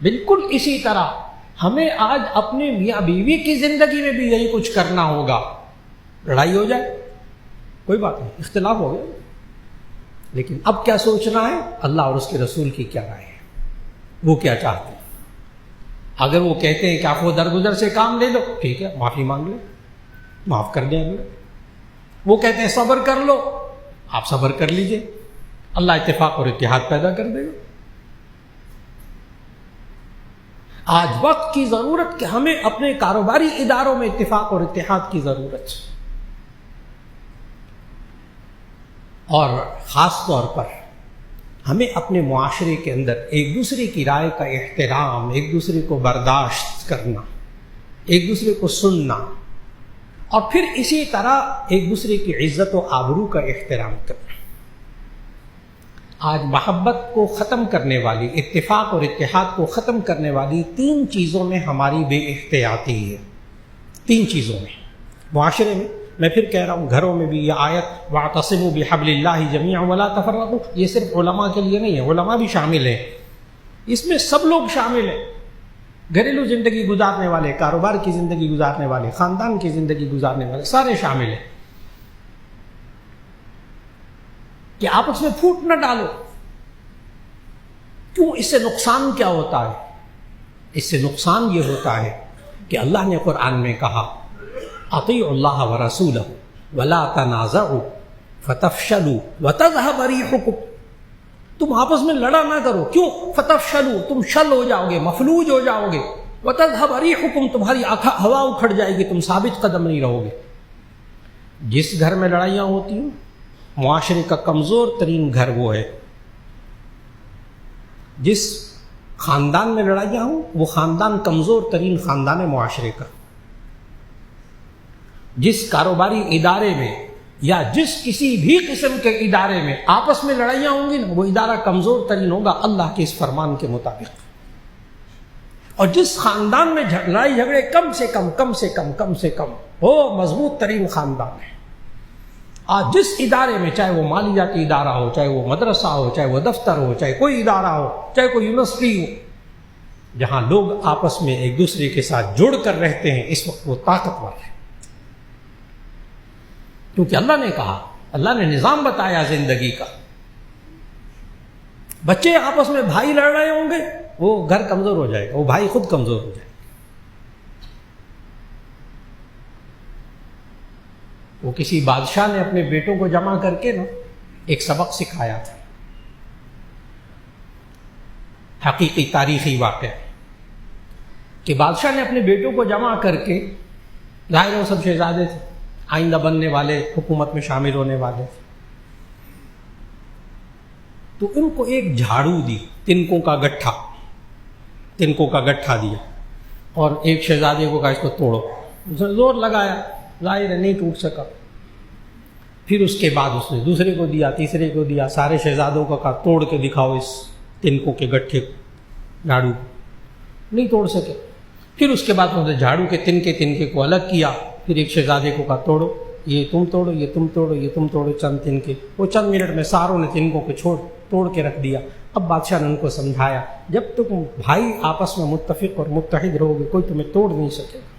S1: بالکل اسی طرح ہمیں آج اپنے میاں بیوی کی زندگی میں بھی یہی کچھ کرنا ہوگا. لڑائی ہو جائے کوئی بات نہیں, اختلاف ہو گیا, لیکن اب کیا سوچنا ہے, اللہ اور اس کے رسول کی کیا رائے ہے, وہ کیا چاہتے ہیں. اگر وہ کہتے ہیں کہ آپ وہ درگزر سے کام لے لو, ٹھیک ہے, معافی مانگ لیں, معاف کر دیں اگلے. وہ کہتے ہیں صبر کر لو, آپ صبر کر لیجئے, اللہ اتفاق اور اتحاد پیدا کر دے گا. آج وقت کی ضرورت کہ ہمیں اپنے کاروباری اداروں میں اتفاق اور اتحاد کی ضرورت ہے, اور خاص طور پر ہمیں اپنے معاشرے کے اندر ایک دوسرے کی رائے کا احترام, ایک دوسرے کو برداشت کرنا, ایک دوسرے کو سننا, اور پھر اسی طرح ایک دوسرے کی عزت و آبرو کا احترام کرنا. آج محبت کو ختم کرنے والی، اتفاق اور اتحاد کو ختم کرنے والی 3 چیزوں میں ہماری بے احتیاطی ہے۔ 3 چیزوں میں، معاشرے میں، میں پھر کہہ رہا ہوں گھروں میں بھی یہ آیت وَاعْتَصِمُوا بِحَبْلِ اللَّهِ جَمِيعًا وَلَا تَفَرَّقُوا یہ صرف علماء کے لیے نہیں ہے، علماء بھی شامل ہیں، اس میں سب لوگ شامل ہیں، گھریلو زندگی گزارنے والے، کاروبار کی زندگی گزارنے والے، خاندان کی زندگی گزارنے والے، سارے شامل ہیں کہ آپس میں پھوٹ نہ ڈالو۔ کیوں؟ اس سے نقصان کیا ہوتا ہے؟ اس سے نقصان یہ ہوتا ہے کہ اللہ نے قرآن میں کہا اطیعوا اللہ ورسولہ ولا تنازعوا فتفشلوا وتذهب ريحكم، تم آپس میں لڑا نہ کرو، کیوں؟ فتفشلوا، تم شل ہو جاؤ گے، مفلوج ہو جاؤ گے، وتذهب ريحكم، تمہاری ہوا اکھڑ جائے گی، تم ثابت قدم نہیں رہو گے۔ جس گھر میں لڑائیاں ہوتی ہیں معاشرے کا کمزور ترین گھر وہ ہے، جس خاندان میں لڑائیاں ہوں وہ خاندان کمزور ترین خاندان ہے معاشرے کا۔ جس کاروباری ادارے میں یا جس کسی بھی قسم کے ادارے میں آپس میں لڑائیاں ہوں گی نا، وہ ادارہ کمزور ترین ہوگا اللہ کے اس فرمان کے مطابق۔ اور جس خاندان میں لڑائی جھگڑے کم سے کم وہ مضبوط ترین خاندان ہے۔ آج جس ادارے میں، چاہے وہ مالیاتی ادارہ ہو، چاہے وہ مدرسہ ہو، چاہے وہ دفتر ہو، چاہے کوئی ادارہ ہو، چاہے کوئی یونیورسٹی ہو، جہاں لوگ آپس میں ایک دوسرے کے ساتھ جڑ کر رہتے ہیں، اس وقت وہ طاقتور ہے، کیونکہ اللہ نے کہا، اللہ نے نظام بتایا زندگی کا۔ بچے آپس میں بھائی لڑ رہے ہوں گے، وہ گھر کمزور ہو جائے گا، وہ بھائی خود کمزور ہو جائے گا۔ وہ کسی بادشاہ نے اپنے بیٹوں کو جمع کر کے نا ایک سبق سکھایا تھا، حقیقی تاریخی واقعہ، کہ بادشاہ نے اپنے بیٹوں کو جمع کر کے، ظاہر ہے وہ سب شہزادے تھے، آئندہ بننے والے، حکومت میں شامل ہونے والے، تو ان کو ایک جھاڑو دی، تنکوں کا گٹھا دیا، اور ایک شہزادے کو کہا اس کو توڑو، اس نے زور لگایا، ظاہر ہے نہیں ٹوٹ سکا۔ پھر اس کے بعد اس نے دوسرے کو دیا، تیسرے کو دیا، سارے شہزادوں کو کہا توڑ کے دکھاؤ اس تنکوں کے گٹھے کو، جھاڑو، نہیں توڑ سکے۔ پھر اس کے بعد انہوں نے جھاڑو کے تنکے کو الگ کیا، پھر ایک شہزادے کو کہا توڑو، یہ تم توڑو، یہ تم توڑو، یہ تم توڑو، چند تنکے، وہ چند منٹ میں ساروں نے تنکوں کو توڑ کے رکھ دیا۔ اب بادشاہ نے ان کو سمجھایا جب تم بھائی آپس میں متفق اور متحد رہو گے، کوئی تمہیں توڑ نہیں سکے گا،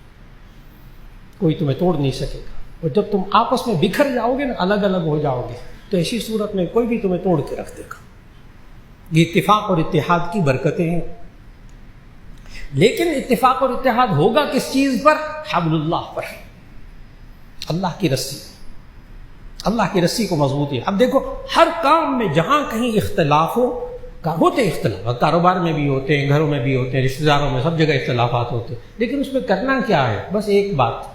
S1: کوئی تمہیں توڑ نہیں سکے گا۔ اور جب تم آپس میں بکھر جاؤ گے نا، الگ الگ ہو جاؤ گے، تو ایسی صورت میں کوئی بھی تمہیں توڑ کے رکھ دے گا۔ یہ اتفاق اور اتحاد کی برکتیں ہیں، لیکن اتفاق اور اتحاد ہوگا کس چیز پر؟ حبل اللہ پر، اللہ کی رسی، اللہ کی رسی کو مضبوطی۔ اب دیکھو ہر کام میں جہاں کہیں اختلاف ہوتے اختلاف، کاروبار میں بھی ہوتے ہیں، گھروں میں بھی ہوتے ہیں، رشتہ داروں میں، سب جگہ اختلافات ہوتے ہیں، لیکن اس میں کرنا کیا ہے؟ بس ایک بات،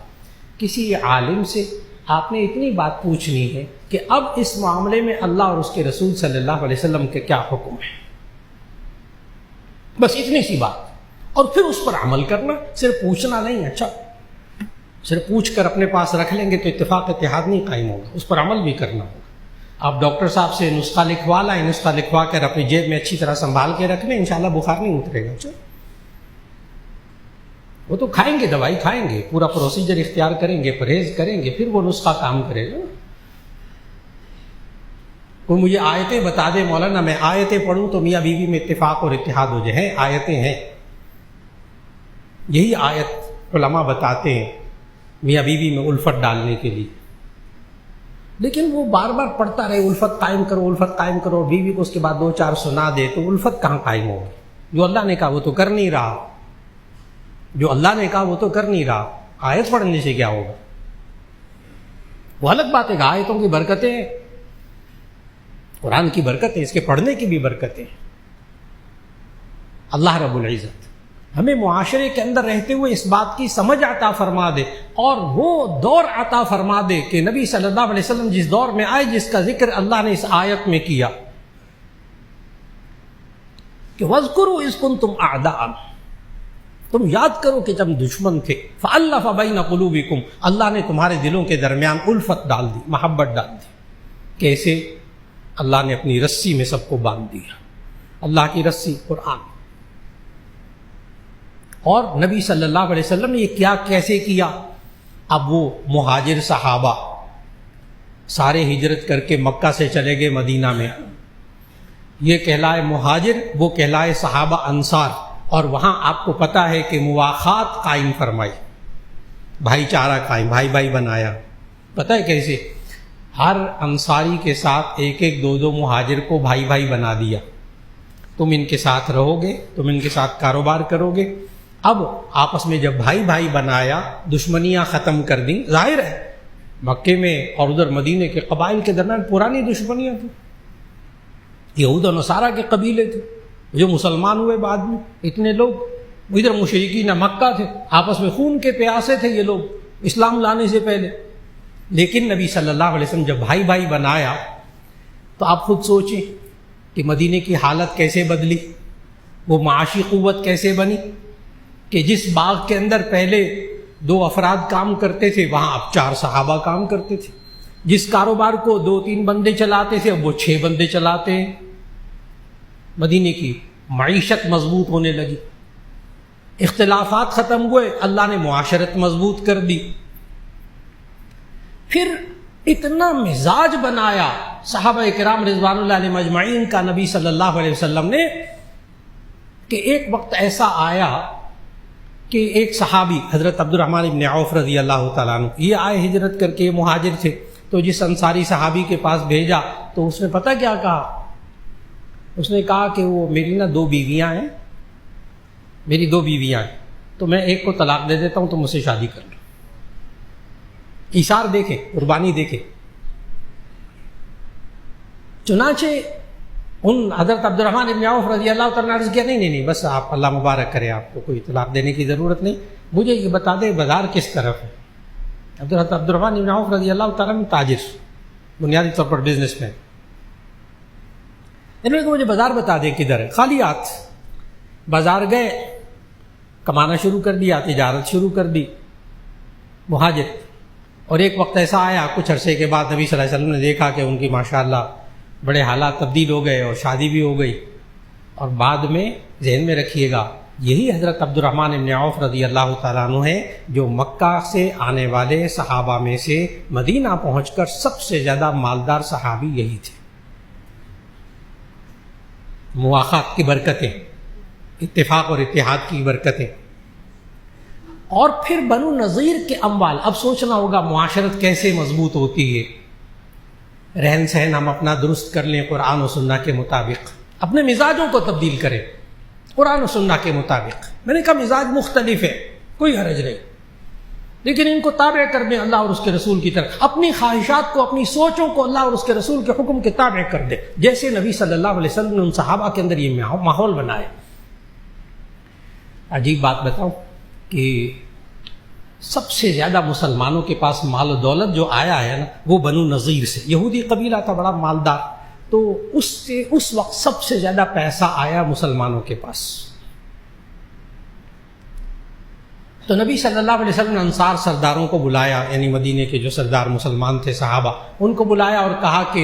S1: کسی عالم سے آپ نے اتنی بات پوچھنی ہے کہ اب اس معاملے میں اللہ اور اس کے رسول صلی اللہ علیہ وسلم کے کیا حکم ہے، بس اتنی سی بات، اور پھر اس پر عمل کرنا، صرف پوچھنا نہیں۔ اچھا صرف پوچھ کر اپنے پاس رکھ لیں گے تو اتفاق اتحاد نہیں قائم ہوگا، اس پر عمل بھی کرنا ہوگا۔ آپ ڈاکٹر صاحب سے نسخہ لکھوا لائیں، نسخہ لکھوا کر اپنی جیب میں اچھی طرح سنبھال کے رکھ لیں، انشاءاللہ بخار نہیں اترے گا۔ وہ تو کھائیں گے، دوائی کھائیں گے، پورا پروسیجر اختیار کریں گے، پرہیز کریں گے، پھر وہ نسخہ کام کرے گا۔ کوئی مجھے آیتیں بتا دے مولانا، میں آیتیں پڑھوں تو میاں بیوی میں اتفاق اور اتحاد ہو جائے، ہیں آیتیں ہیں، یہی آیت علماء بتاتے ہیں میاں بیوی میں الفت ڈالنے کے لیے، لیکن وہ بار بار پڑھتا رہے الفت قائم کرو، الفت قائم کرو، بیوی کو اس کے بعد 2-4 سنا دے تو الفت کہاں قائم ہوگی؟ جو اللہ نے کہا وہ تو کر نہیں رہا، جو اللہ نے کہا وہ تو کر نہیں رہا، آیت پڑھنے سے کیا ہوگا؟ وہ الگ بات ہے کہ آیتوں کی برکتیں، قرآن کی برکتیں، اس کے پڑھنے کی بھی برکتیں۔ اللہ رب العزت ہمیں معاشرے کے اندر رہتے ہوئے اس بات کی سمجھ عطا فرما دے، اور وہ دور عطا فرما دے کہ نبی صلی اللہ علیہ وسلم جس دور میں آئے، جس کا ذکر اللہ نے اس آیت میں کیا کہ وَاذْكُرُوا إِذْ كُنْتُمْ أَعْدَاءً، تم یاد کرو کہ جب دشمن تھے، فَأَلَّفَ بَيْنَ قُلُوبِكُمْ، اللہ نے تمہارے دلوں کے درمیان الفت ڈال دی، محبت ڈال دی۔ کیسے؟ اللہ نے اپنی رسی میں سب کو باندھ دیا. اللہ کی رسی قرآن. اور نبی صلی اللہ علیہ وسلم نے یہ کیا کیسے کیا؟ اب وہ مہاجر صحابہ سارے ہجرت کر کے مکہ سے چلے گئے مدینہ میں. یہ کہلائے مہاجر، وہ کہلائے صحابہ انصار. اور وہاں آپ کو پتہ ہے کہ مواخات قائم فرمائی، بھائی چارہ قائم، بھائی بھائی بنایا. پتہ ہے کیسے؟ ہر انصاری کے ساتھ ایک ایک دو دو مہاجر کو بھائی بھائی بنا دیا. تم ان کے ساتھ رہو گے، تم ان کے ساتھ کاروبار کرو گے. اب آپس میں جب بھائی بھائی بنایا، دشمنیاں ختم کر دیں. ظاہر ہے مکے میں اور ادھر مدینے کے قبائل کے درمیان پرانی دشمنیاں تھیں. یہود و نصارہ کے قبیلے تھے جو مسلمان ہوئے بعد میں، اتنے لوگ. ادھر مشرکین مکہ تھے، آپس میں خون کے پیاسے تھے یہ لوگ اسلام لانے سے پہلے. لیکن نبی صلی اللہ علیہ وسلم جب بھائی بھائی بنایا تو آپ خود سوچیں کہ مدینے کی حالت کیسے بدلی، وہ معاشی قوت کیسے بنی کہ جس باغ کے اندر پہلے 2 افراد کام کرتے تھے وہاں اب 4 صحابہ کام کرتے تھے. جس کاروبار کو 2-3 بندے چلاتے تھے اب وہ 6 بندے چلاتے ہیں. مدینے کی معیشت مضبوط ہونے لگی، اختلافات ختم ہوئے، اللہ نے معاشرت مضبوط کر دی. پھر اتنا مزاج بنایا صحابہ کرام رضوان اللہ علیہم اجمعین کا نبی صلی اللہ علیہ وسلم نے کہ ایک وقت ایسا آیا کہ ایک صحابی حضرت عبد الرحمن ابن عوف رضی اللہ تعالیٰ عنہ یہ آئے ہجرت کر کے، مہاجر تھے. تو جس انصاری صحابی کے پاس بھیجا تو اس نے پتہ کیا کہا؟ اس نے کہا کہ وہ میری 2 بیویاں ہیں، میری 2 بیویاں ہیں، تو میں ایک کو طلاق دے دیتا ہوں، تو مجھ سے شادی کر لو. ایثار دیکھے، قربانی دیکھے. چنانچہ ان حضرت عبد الرحمن ابن عوف رضی اللہ تعالیٰ نے عرض کیا نہیں بس آپ اللہ مبارک کرے، آپ کو کوئی طلاق دینے کی ضرورت نہیں، مجھے یہ بتا دے بازار کس طرف ہے. حضرت عبد الرحمن ابن عوف رضی اللہ تعالیٰ نے تاجر، بنیادی طور پر بزنس مین، انہوں نے کہا مجھے بازار بتا دیں کدھر ہے. خالی ہاتھ بازار گئے، کمانا شروع کر دیا، تجارت شروع کر دی مہاجر. اور ایک وقت ایسا آیا کچھ عرصے کے بعد نبی صلی اللہ علیہ وسلم نے دیکھا کہ ان کی ماشاءاللہ بڑے حالات تبدیل ہو گئے اور شادی بھی ہو گئی. اور بعد میں ذہن میں رکھیے گا یہی حضرت عبد الرحمن ابن عوف رضی اللہ تعالیٰ عنہ ہیں جو مکہ سے آنے والے صحابہ میں سے مدینہ پہنچ کر سب سے زیادہ مالدار صحابی یہی تھے. مواخات کی برکتیں، اتفاق اور اتحاد کی برکتیں. اور پھر بنو نذیر کے اموال. اب سوچنا ہوگا معاشرت کیسے مضبوط ہوتی ہے. رہن سہن ہم اپنا درست کر لیں قرآن و سنہ کے مطابق، اپنے مزاجوں کو تبدیل کریں قرآن و سنہ کے مطابق. میں نے کہا مزاج مختلف ہے، کوئی حرج نہیں، لیکن ان کو تابع کر دیں اللہ اور اس کے رسول کی طرف. اپنی خواہشات کو، اپنی سوچوں کو اللہ اور اس کے رسول کے حکم کے تابع کر دیں، جیسے نبی صلی اللہ علیہ وسلم نے ان صحابہ کے اندر یہ ماحول بنایا. عجیب بات بتاؤں کہ سب سے زیادہ مسلمانوں کے پاس مال و دولت جو آیا ہے نا وہ بنو نذیر سے. یہودی قبیلہ تھا بڑا مالدار، تو اس وقت سب سے زیادہ پیسہ آیا مسلمانوں کے پاس. تو نبی صلی اللہ علیہ وسلم نے انصار سرداروں کو بلایا، یعنی مدینے کے جو سردار مسلمان تھے صحابہ، ان کو بلایا اور کہا کہ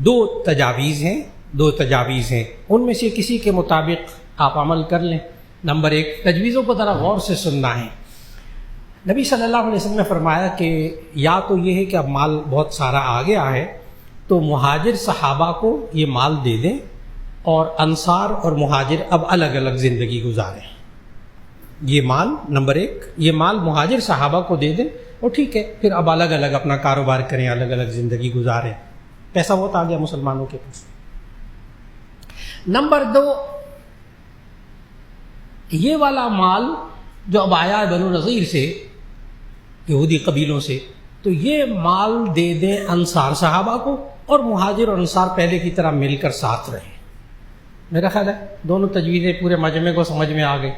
S1: 2 تجاویز ہیں، ان میں سے کسی کے مطابق آپ عمل کر لیں. نمبر 1، تجویزوں کو ذرا غور سے سننا ہے. نبی صلی اللہ علیہ وسلم نے فرمایا کہ یا تو یہ ہے کہ اب مال بہت سارا آ گیا ہے تو مہاجر صحابہ کو یہ مال دے دیں اور انصار اور مہاجر اب الگ الگ زندگی گزاریں. یہ مال نمبر 1، یہ مال مہاجر صحابہ کو دے دیں اور ٹھیک ہے پھر اب الگ الگ اپنا کاروبار کریں، الگ الگ زندگی گزاریں. پیسہ بہت آ گیا مسلمانوں کے پاس. نمبر 2، یہ والا مال جو اب آیا ہے بنو نذیر سے، یہودی قبیلوں سے، تو یہ مال دے دیں انصار صحابہ کو اور مہاجر اور انصار پہلے کی طرح مل کر ساتھ رہیں. میرا خیال ہے دونوں تجویزیں پورے مجمع کو سمجھ میں آ گئی.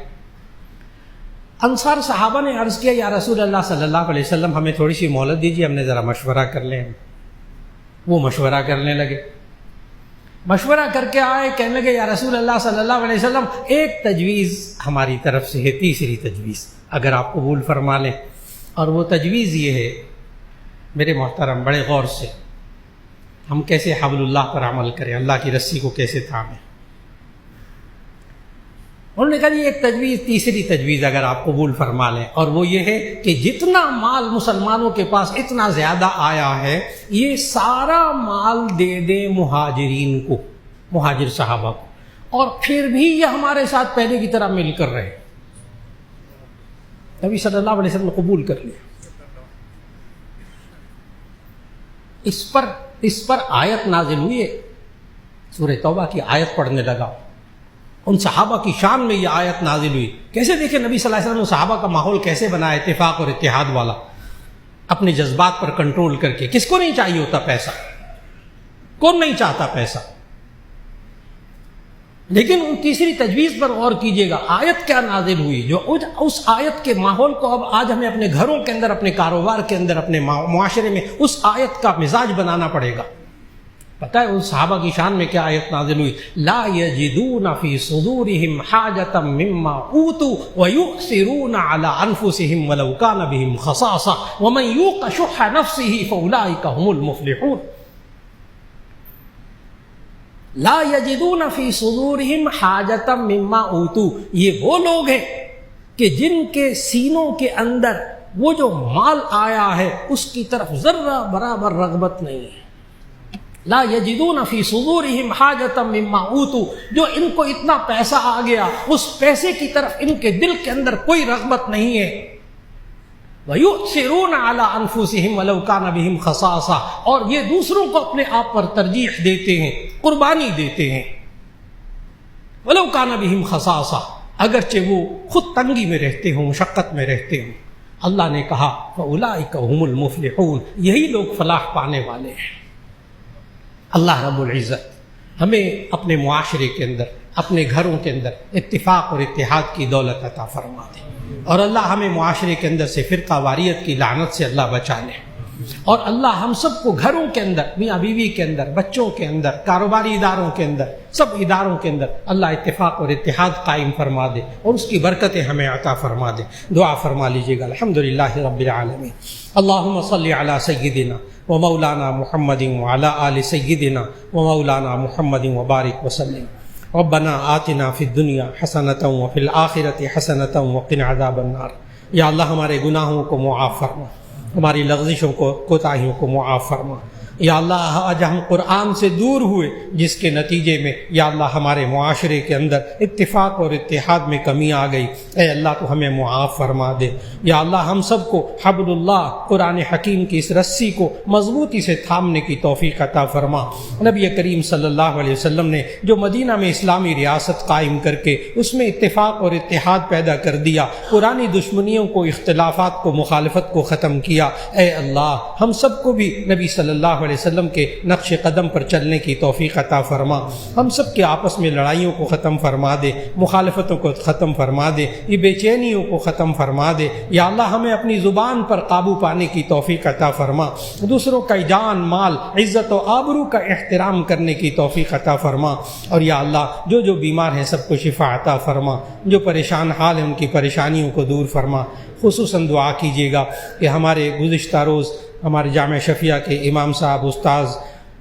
S1: انصار صحابہ نے عرض کیا یا رسول اللہ صلی اللہ علیہ وسلم ہمیں تھوڑی سی مہلت دیجیے، ہم نے ذرا مشورہ کر لیں. وہ مشورہ کرنے لگے، مشورہ کر کے آئے، کہنے لگے یا رسول اللہ صلی اللہ علیہ وسلم ایک تجویز ہماری طرف سے ہے، تیسری تجویز اگر آپ قبول فرما لیں. اور وہ تجویز یہ ہے میرے محترم بڑے غور سے ہم کیسے حبل اللہ پر عمل کریں، اللہ کی رسی کو کیسے تھامیں۔ انہوں نے کہا جی ایک تجویز، تیسری تجویز اگر آپ قبول فرما لیں، اور وہ یہ ہے کہ جتنا مال مسلمانوں کے پاس اتنا زیادہ آیا ہے، یہ سارا مال دے دیں مہاجرین کو، مہاجر صحابہ کو، اور پھر بھی یہ ہمارے ساتھ پہلے کی طرح مل کر رہے۔ نبی صلی اللہ علیہ وسلم نے قبول کر لیا۔ اس پر آیت نازل ہوئی ہے، سورہ توبہ کی آیت پڑھنے لگا، ان صحابہ کی شان میں یہ آیت نازل ہوئی۔ کیسے دیکھیں نبی صلی اللہ علیہ وسلم نے صحابہ کا ماحول کیسے بنایا، اتفاق اور اتحاد والا، اپنے جذبات پر کنٹرول کر کے۔ کس کو نہیں چاہیے ہوتا پیسہ؟ کون نہیں چاہتا پیسہ؟ لیکن ان تیسری تجویز پر غور کیجئے گا، آیت کیا نازل ہوئی، جو اس آیت کے ماحول کو اب آج ہمیں اپنے گھروں کے اندر، اپنے کاروبار کے اندر، اپنے معاشرے میں اس آیت کا مزاج بنانا پڑے گا۔ پتہ ہے ان صحابہ کی شان میں کیا آیت نازل ہوئی؟ لا یجدون فی صدورہم حاجۃ مما اوتوا ویؤثرون علی انفسہم ولو کان بہم خصاصہ ومن یوق شح نفسہ فاولئک هم المفلحون۔ لا یجدون فی صدورہم حاجۃ مما اوتوا، یہ وہ لوگ ہیں کہ جن کے سینوں کے اندر وہ جو مال آیا ہے اس کی طرف ذرہ برابر رغبت نہیں ہے۔ لا یجدون فی صدورہم حاجۃ مما اوتوا، جو ان کو اتنا پیسہ آ گیا اس پیسے کی طرف ان کے دل کے اندر کوئی رغبت نہیں ہے۔ وَيُؤْثِرُونَ عَلَىٰ أَنفُسِهِمْ وَلَوْ كَانَ بِهِمْ خَصَاصَةٌ، اور یہ دوسروں کو اپنے آپ پر ترجیح دیتے ہیں، قربانی دیتے ہیں۔ وَلَوْ كَانَ بِهِمْ خَصَاصَةٌ، اگرچہ وہ خود تنگی میں رہتے ہوں، مشقت میں رہتے ہوں۔ اللہ نے کہا فَأُولَٰئِكَ هُمُ الْمُفْلِحُونَ، یہی لوگ فلاح پانے والے ہیں۔ اللہ رب العزت ہمیں اپنے معاشرے کے اندر، اپنے گھروں کے اندر اتفاق اور اتحاد کی دولت عطا فرما دے، اور اللہ ہمیں معاشرے کے اندر سے فرقہ واریت کی لعنت سے اللہ بچا لے، اور اللہ ہم سب کو گھروں کے اندر، میاں بیوی کے اندر، بچوں کے اندر، کاروباری اداروں کے اندر، سب اداروں کے اندر اللہ اتفاق اور اتحاد قائم فرما دے، اور اس کی برکتیں ہمیں عطا فرما دے۔ دعا فرما لیجیے گا۔ الحمدللہ رب العالمین، اللہم صلی علی سیدنا و مولانا محمد وعلی آل سیدنا و مولانا محمد وبارک وسلم۔ ربنا آتنا فی الدنیا حسنۃ وفی الآخرۃ حسنۃ وقنا عذاب النار۔ یا اللہ ہمارے گناہوں کو معاف فرما، ہماری لغزشوں کو، کوتاہیوں کو معاف فرما۔ یا اللہ آج ہم قرآن سے دور ہوئے، جس کے نتیجے میں یا اللہ ہمارے معاشرے کے اندر اتفاق اور اتحاد میں کمی آ گئی، اے اللہ تو ہمیں معاف فرما دے۔ یا اللہ ہم سب کو حبل اللہ قرآن حکیم کی اس رسی کو مضبوطی سے تھامنے کی توفیق عطا فرما۔ نبی کریم صلی اللہ علیہ وسلم نے جو مدینہ میں اسلامی ریاست قائم کر کے اس میں اتفاق اور اتحاد پیدا کر دیا، پرانی دشمنیوں کو، اختلافات کو، مخالفت کو ختم کیا، اے اللہ ہم سب کو بھی نبی صلی اللہ علیہ وسلم کے نقش قدم پر چلنے کی توفیق عطا فرما۔ ہم سب کے آپس میں لڑائیوں کو ختم فرما دے، مخالفتوں کو ختم فرما دے، یہ بے چینیوں کو ختم فرما دے۔ یا اللہ ہمیں اپنی زبان پر قابو پانے کی توفیق عطا فرما، دوسروں کا جان، مال، عزت و آبرو کا احترام کرنے کی توفیق عطا فرما۔ اور یا اللہ جو بیمار ہیں سب کو شفا عطا فرما، جو پریشان حال ہیں ان کی پریشانیوں کو دور فرما۔ خصوصاً دعا کیجیے گا کہ ہمارے گزشتہ روز ہمارے جامعہ شفیہ کے امام صاحب استاذ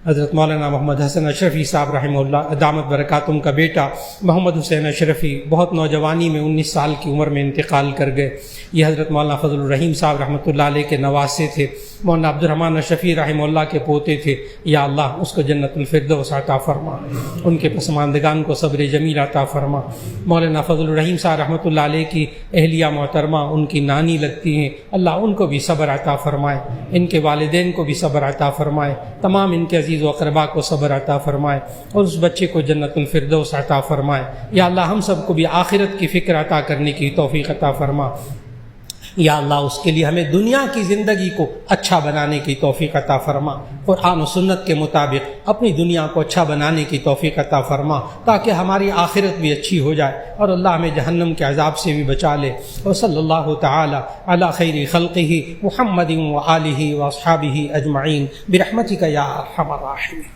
S1: حضرت مولانا محمد حسن اشرفی صاحب رحمہ اللہ دامت برکاتہم کا بیٹا محمد حسین اشرفی بہت نوجوانی میں 19 سال کی عمر میں انتقال کر گئے۔ یہ حضرت مولانا فضل الرحیم صاحب رحمۃ اللہ علیہ کے نواسے تھے، مولانا عبد الرحمن اشرفی رحمہ اللہ کے پوتے تھے۔ یا اللہ اس کو جنت الفردوس عطا فرما، ان کے پسماندگان کو صبر جمیل عطا فرما۔ مولانا فضل الرحیم صاحب رحمۃ اللہ علیہ کی اہلیہ محترمہ ان کی نانی لگتی ہیں، اللہ ان کو بھی صبر عطا فرمائے، ان کے والدین کو بھی صبر عطا فرمائے، تمام ان کے عزیز و اقربا کو صبر عطا فرمائے، اور اس بچے کو جنت الفردوس عطا فرمائے۔ یا اللہ ہم سب کو بھی آخرت کی فکر عطا کرنے کی توفیق عطا فرما۔ یا اللہ اس کے لیے ہمیں دنیا کی زندگی کو اچھا بنانے کی توفیق عطا فرما، قرآن و سنت کے مطابق اپنی دنیا کو اچھا بنانے کی توفیق عطا فرما، تاکہ ہماری آخرت بھی اچھی ہو جائے، اور اللہ ہمیں جہنم کے عذاب سے بھی بچا لے۔ وصلی اللہ تعالی علی خیر خلقہ محمد و آلہ و اصحابہ اجمعین برحمتک یا ارحم الراحمین۔